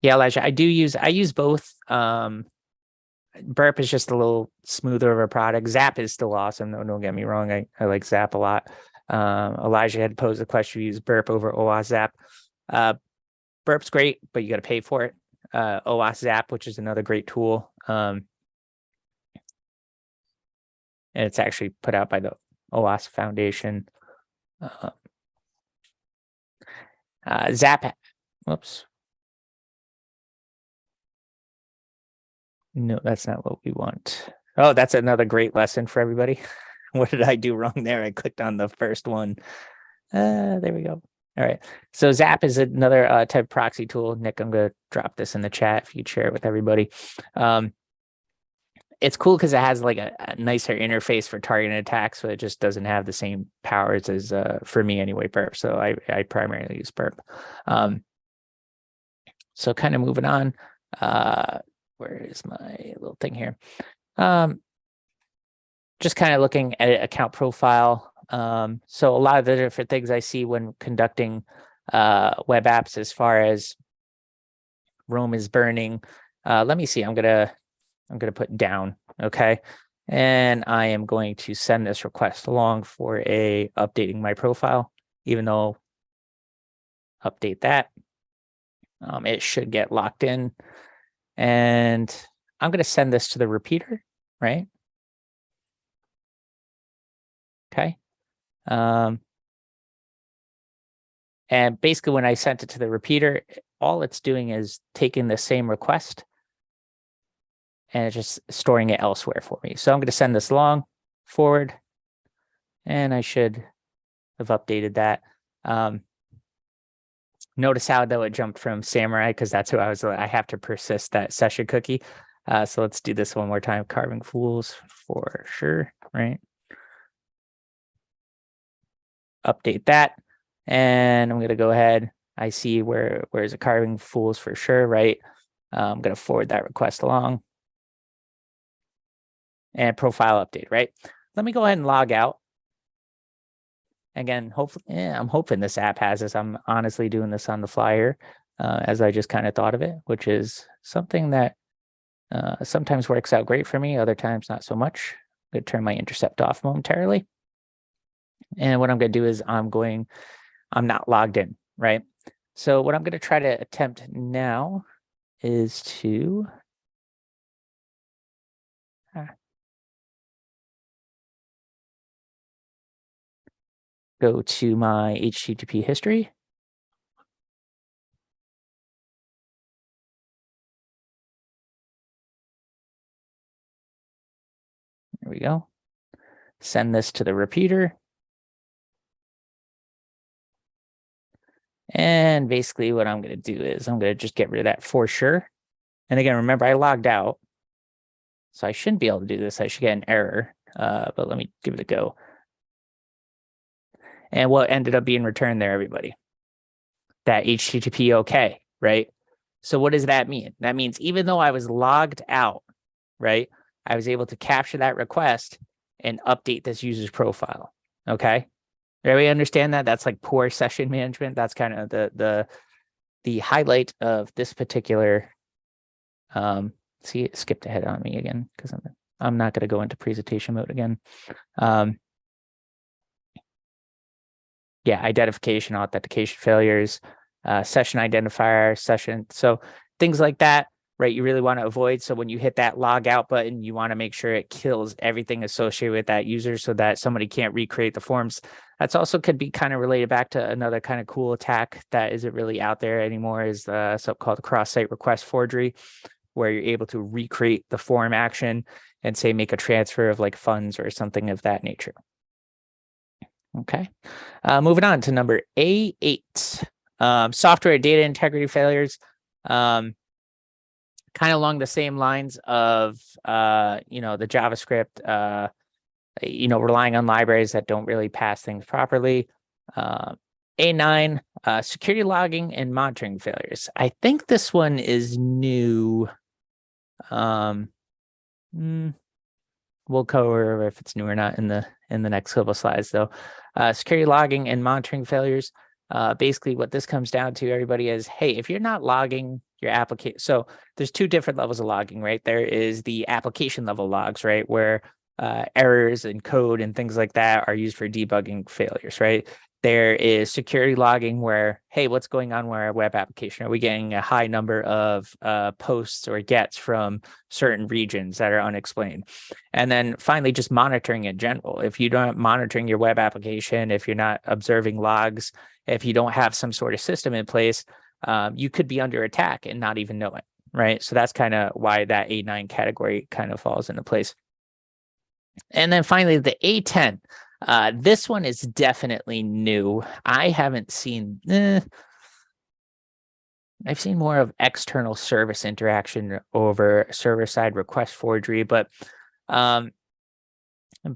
Yeah, Elijah, I use both. Burp is just a little smoother of a product. Zap is still awesome. No, don't get me wrong. I like Zap a lot. Elijah had posed the question: use Burp over OWASP Zap. Burp's great, but you got to pay for it. OWASP Zap, which is another great tool. And it's actually put out by the OWASP Foundation. Zap, whoops. No, that's not what we want. Oh, that's another great lesson for everybody. What did I do wrong there? I clicked on the first one. There we go. All right. So Zap is another type of proxy tool. Nick, I'm going to drop this in the chat if you share it with everybody. It's cool because it has like a nicer interface for targeting attacks, so it just doesn't have the same powers as, for me anyway, Burp. So I primarily use Burp. So kind of moving on. Where is my little thing here? Just kind of looking at account profile. So a lot of the different things I see when conducting web apps, as far as Rome is burning. Let me see. I'm gonna put down. Okay, and I am going to send this request along for updating my profile. Even though update that, it should get locked in. And I'm going to send this to the repeater, right? Okay. And basically when I sent it to the repeater, all it's doing is taking the same request and it's just storing it elsewhere for me. So I'm going to send this along forward, and I should have updated that. Notice how though it jumped from Samurai, because that's who I have to persist that session cookie. So let's do this one more time. Carving fools for sure, right? Update that. And I'm going to go ahead. I see where's it carving fools for sure, right? I'm going to forward that request along. And profile update, right? Let me go ahead and log out. Again, hopefully, I'm hoping this app has this. I'm honestly doing this on the fly here, as I just kind of thought of it, which is something that sometimes works out great for me, other times not so much. I'm going to turn my intercept off momentarily. And what I'm going to do is I'm not logged in, right? So what I'm going to try to attempt now is to go to my HTTP history. There we go. Send this to the repeater. And basically what I'm going to do is I'm going to just get rid of that for sure. And again, remember, I logged out, so I shouldn't be able to do this. I should get an error, but let me give it a go. And what ended up being returned there, everybody? That HTTP OK, right? So what does that mean? That means even though I was logged out, right, I was able to capture that request and update this user's profile. Okay. Everybody understand that? That's like poor session management. That's kind of the highlight of this particular. See, it skipped ahead on me again because I'm not going to go into presentation mode again. Yeah, identification, authentication failures, session identifier, session. So things like that, right? You really want to avoid. So when you hit that log out button, you want to make sure it kills everything associated with that user so that somebody can't recreate the forms. That's also could be kind of related back to another kind of cool attack that isn't really out there anymore, is the so-called cross-site request forgery, where you're able to recreate the form action and say make a transfer of like funds or something of that nature. Okay. Moving on to number A8, software data integrity failures. Kind of along the same lines of, the JavaScript, relying on libraries that don't really pass things properly. A9, security logging and monitoring failures. I think this one is new. We'll cover if it's new or not in the next couple of slides, though. Security logging and monitoring failures. Basically, what this comes down to, everybody, is, hey, if you're not logging your application, so there's two different levels of logging, right? There is the application level logs, right, where errors and code and things like that are used for debugging failures, right? There is security logging where, hey, what's going on with our web application? Are we getting a high number of posts or gets from certain regions that are unexplained? And then finally, just monitoring in general. If you're not monitoring your web application, if you're not observing logs, if you don't have some sort of system in place, you could be under attack and not even know it, right? So that's kind of why that A9 category kind of falls into place. And then finally, the A10. This one is definitely new. I haven't seen, I've seen more of external service interaction over server-side request forgery, but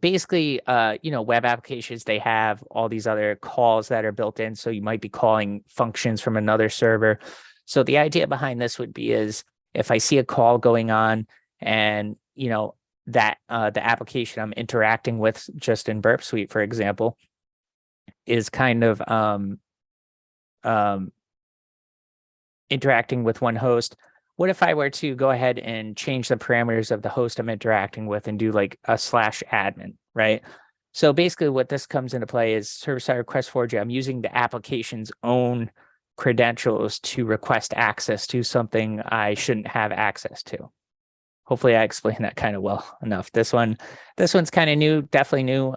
basically, web applications, they have all these other calls that are built in. So you might be calling functions from another server. So the idea behind this would be is if I see a call going on and, that the application I'm interacting with just in Burp Suite, for example, is kind of interacting with one host. What if I were to go ahead and change the parameters of the host I'm interacting with and do like a /admin, right? So basically what this comes into play is server-side request forgery. I'm using the application's own credentials to request access to something I shouldn't have access to. Hopefully I explained that kind of well enough. This one's kind of new, definitely new.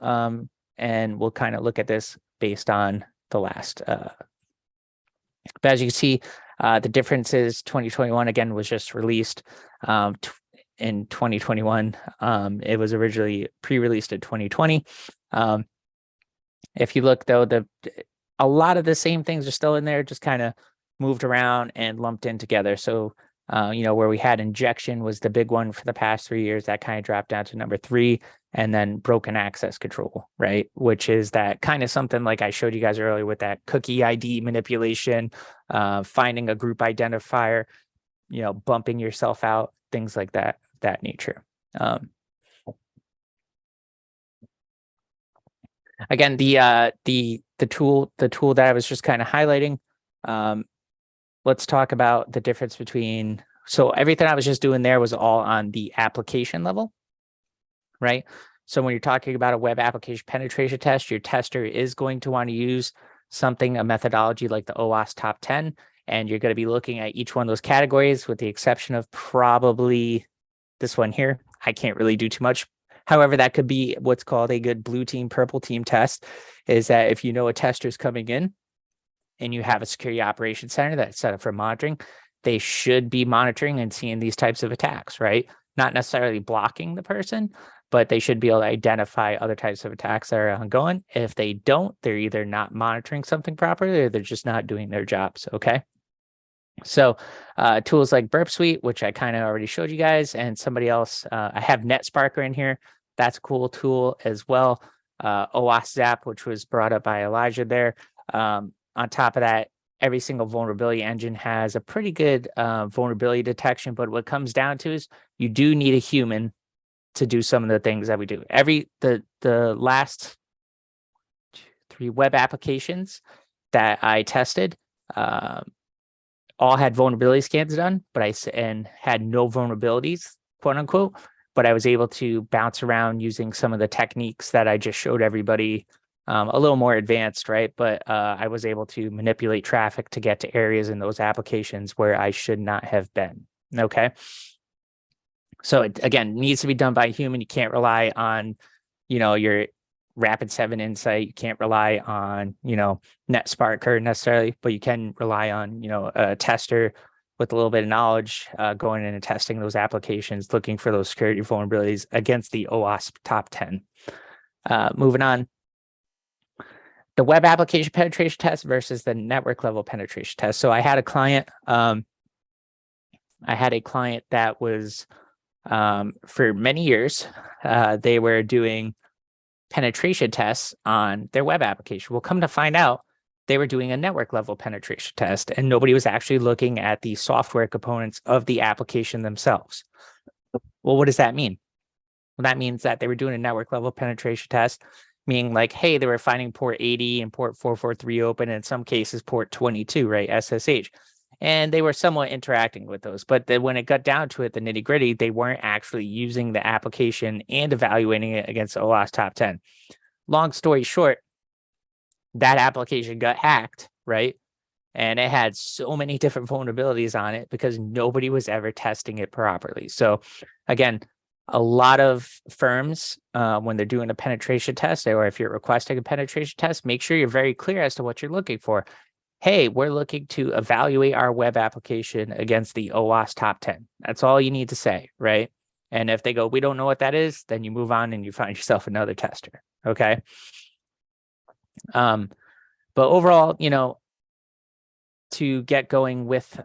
And we'll kind of look at this based on the last. But as you can see, the difference is 2021 again was just released in 2021. It was originally pre-released in 2020. If you look though, a lot of the same things are still in there, just kind of moved around and lumped in together. So where we had injection was the big one for the past 3 years, that kind of dropped down to number 3, and then broken access control, right? Which is that kind of something like I showed you guys earlier with that cookie ID manipulation, finding a group identifier, bumping yourself out, things like that nature. Again, the tool that I was just kind of highlighting. Let's talk about the difference between, so everything I was just doing there was all on the application level, right? So when you're talking about a web application penetration test, your tester is going to want to use a methodology like the OWASP top 10, and you're going to be looking at each one of those categories with the exception of probably this one here. I can't really do too much. However, that could be what's called a good blue team, purple team test, is that if a tester's coming in, and you have a security operations center that's set up for monitoring, they should be monitoring and seeing these types of attacks, right? Not necessarily blocking the person, but they should be able to identify other types of attacks that are ongoing. If they don't, they're either not monitoring something properly or they're just not doing their jobs, okay? So tools like Burp Suite, which I kind of already showed you guys, and somebody else, I have NetSparker in here. That's a cool tool as well. OWASP Zap, which was brought up by Elijah there. On top of that, every single vulnerability engine has a pretty good vulnerability detection, but what it comes down to is you do need a human to do some of the things that we do. The last 2, 3 web applications that I tested. All had vulnerability scans done, and had no vulnerabilities, quote unquote. But I was able to bounce around using some of the techniques that I just showed everybody, a little more advanced, right? But I was able to manipulate traffic to get to areas in those applications where I should not have been. Okay. So it, again, needs to be done by a human. You can't rely on, your Rapid7 Insight. You can't rely on, NetSparker necessarily, but you can rely on, a tester with a little bit of knowledge, going in and testing those applications, looking for those security vulnerabilities against the OWASP top 10. Moving on. The web application penetration test versus the network level penetration test. So I had a client, that was, for many years, they were doing penetration tests on their web application. Well, come to find out, they were doing a network level penetration test, and nobody was actually looking at the software components of the application themselves. Well, what does that mean? Well, that means that they were doing a network level penetration test, meaning like, hey, they were finding port 80 and port 443 open, and in some cases port 22, right, SSH. And they were somewhat interacting with those. But then when it got down to it, the nitty gritty, they weren't actually using the application and evaluating it against the OWASP top 10. Long story short, that application got hacked, right? And it had so many different vulnerabilities on it because nobody was ever testing it properly. So again, a lot of firms, when they're doing a penetration test, or if you're requesting a penetration test, make sure you're very clear as to what you're looking for. Hey, we're looking to evaluate our web application against the OWASP top 10. That's all you need to say, right? And if they go, we don't know what that is, then you move on and you find yourself another tester. Okay. But overall, to get going with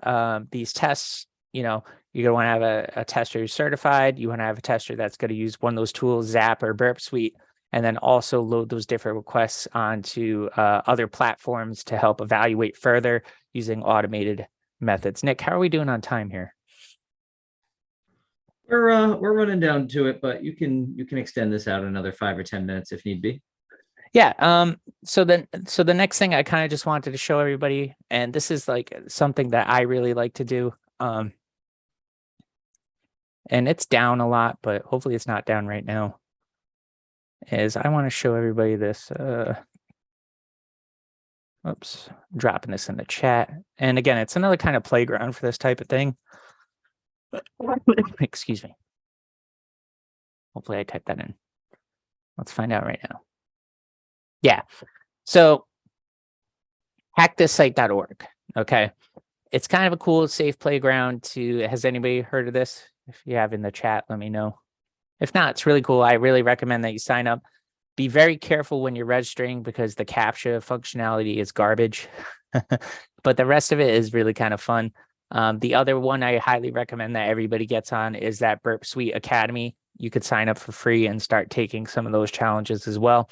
these tests, you're going to want to have a tester who's certified. You want to have a tester that's going to use one of those tools, Zap or Burp Suite, and then also load those different requests onto other platforms to help evaluate further using automated methods. Nick, how are we doing on time here? We're running down to it, but you can extend this out another 5 or 10 minutes if need be. Yeah. So the next thing I kind of just wanted to show everybody, and this is like something that I really like to do. And it's down a lot, but hopefully it's not down right now. Is I want to show everybody this. Oops, I'm dropping this in the chat. And again, it's another kind of playground for this type of thing. Excuse me. Hopefully I typed that in. Let's find out right now. Yeah. So hackthisSite.org. Okay. It's kind of a cool, safe playground to, has anybody heard of this? If you have in the chat, let me know. If not, it's really cool. I really recommend that you sign up. Be very careful when you're registering because the CAPTCHA functionality is garbage, but the rest of it is really kind of fun. The other one I highly recommend that everybody gets on is that Burp Suite Academy. You could sign up for free and start taking some of those challenges as well.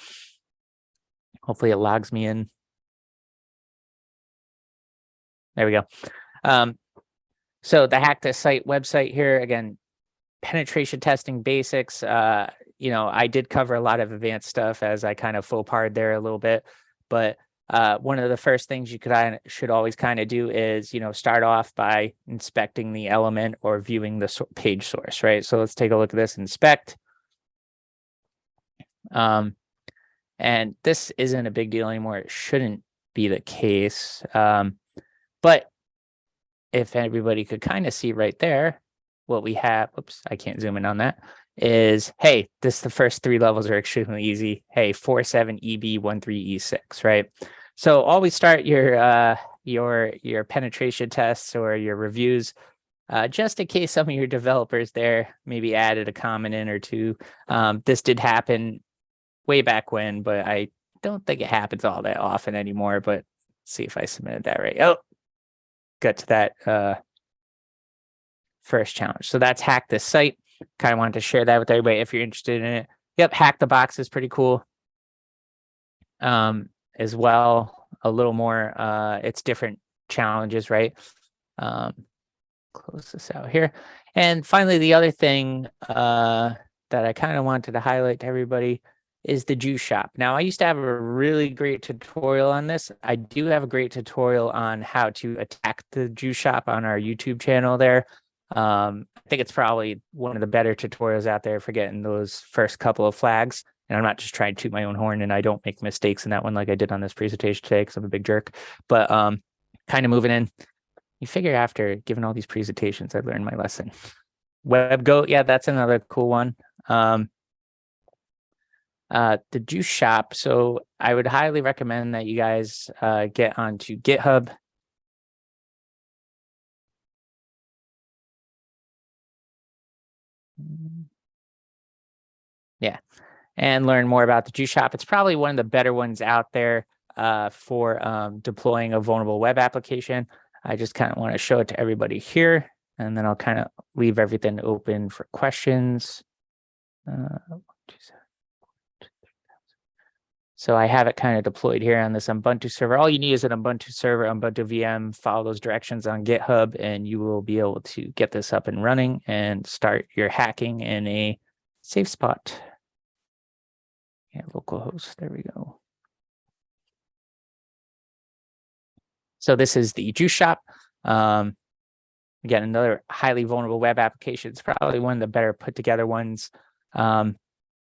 Hopefully it logs me in. There we go. So the Hack This Site website here, again, penetration testing basics. I did cover a lot of advanced stuff as I kind of faux parred there a little bit, but one of the first things you should always kind of do is, start off by inspecting the element or viewing the page source, right? So let's take a look at this, inspect. And this isn't a big deal anymore. It shouldn't be the case. But if everybody could kind of see right there, what we have, oops, I can't zoom in on that, is, hey, the first 3 levels are extremely easy. Hey, 47 EB 13 E6, right? So always start your penetration tests or your reviews, just in case some of your developers there maybe added a comment in or two. This did happen way back when, but I don't think it happens all that often anymore. But let's see if I submitted that right. Oh, got to that first challenge. So that's Hack This Site. Kind of wanted to share that with everybody if you're interested in it. Yep, Hack the Box is pretty cool. As well, a little more, it's different challenges, right? Close this out here. And finally, the other thing that I kind of wanted to highlight to everybody is the juice shop. Now, I used to have a really great tutorial on this. I do have a great tutorial on how to attack the juice shop on our YouTube channel there. I think it's probably one of the better tutorials out there for getting those first couple of flags. And I'm not just trying to toot my own horn, and I don't make mistakes in that one like I did on this presentation today because I'm a big jerk. But kind of moving in, you figure after giving all these presentations, I learned my lesson. Web goat, yeah, that's another cool one. The juice shop. So I would highly recommend that you guys get onto GitHub. Yeah, and learn more about the juice shop. It's probably one of the better ones out there for deploying a vulnerable web application. I just kind of want to show it to everybody here, and then I'll kind of leave everything open for questions. So I have it kind of deployed here on this Ubuntu server. All you need is an Ubuntu server, Ubuntu VM, follow those directions on GitHub, and you will be able to get this up and running and start your hacking in a safe spot. Yeah, localhost, there we go. So this is the juice shop. Again, another highly vulnerable web application. It's probably one of the better put together ones.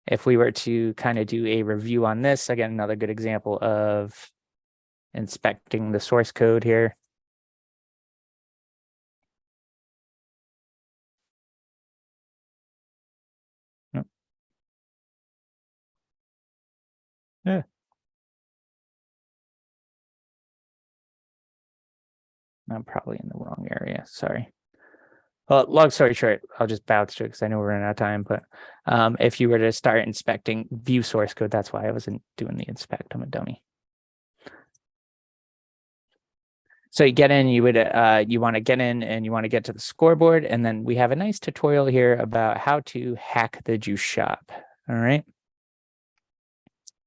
If we were to kind of do a review on this, again, another good example of inspecting the source code here. Yeah. I'm probably in the wrong area. Sorry. Well, long story short, I'll just bounce through because I know we're running out of time. But if you were to start inspecting view source code, that's why I wasn't doing the inspect. I'm a dummy. So you get in, you would you want to get in and you want to get to the scoreboard, and then we have a nice tutorial here about how to hack the juice shop. All right.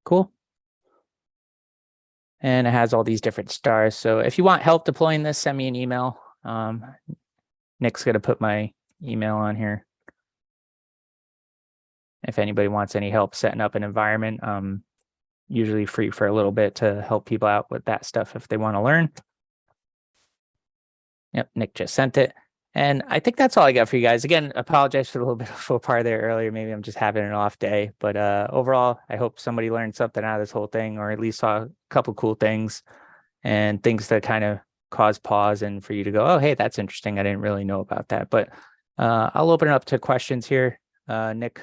Cool. And it has all these different stars. So if you want help deploying this, send me an email. Nick's going to put my email on here. If anybody wants any help setting up an environment, usually free for a little bit to help people out with that stuff if they want to learn. Yep, Nick just sent it. And I think that's all I got for you guys. Again, apologize for a little bit of faux pas there earlier. Maybe I'm just having an off day. But overall, I hope somebody learned something out of this whole thing, or at least saw a couple cool things and things that kind of cause pause and for you to go, oh, hey, that's interesting. I didn't really know about that. But I'll open it up to questions here. Nick,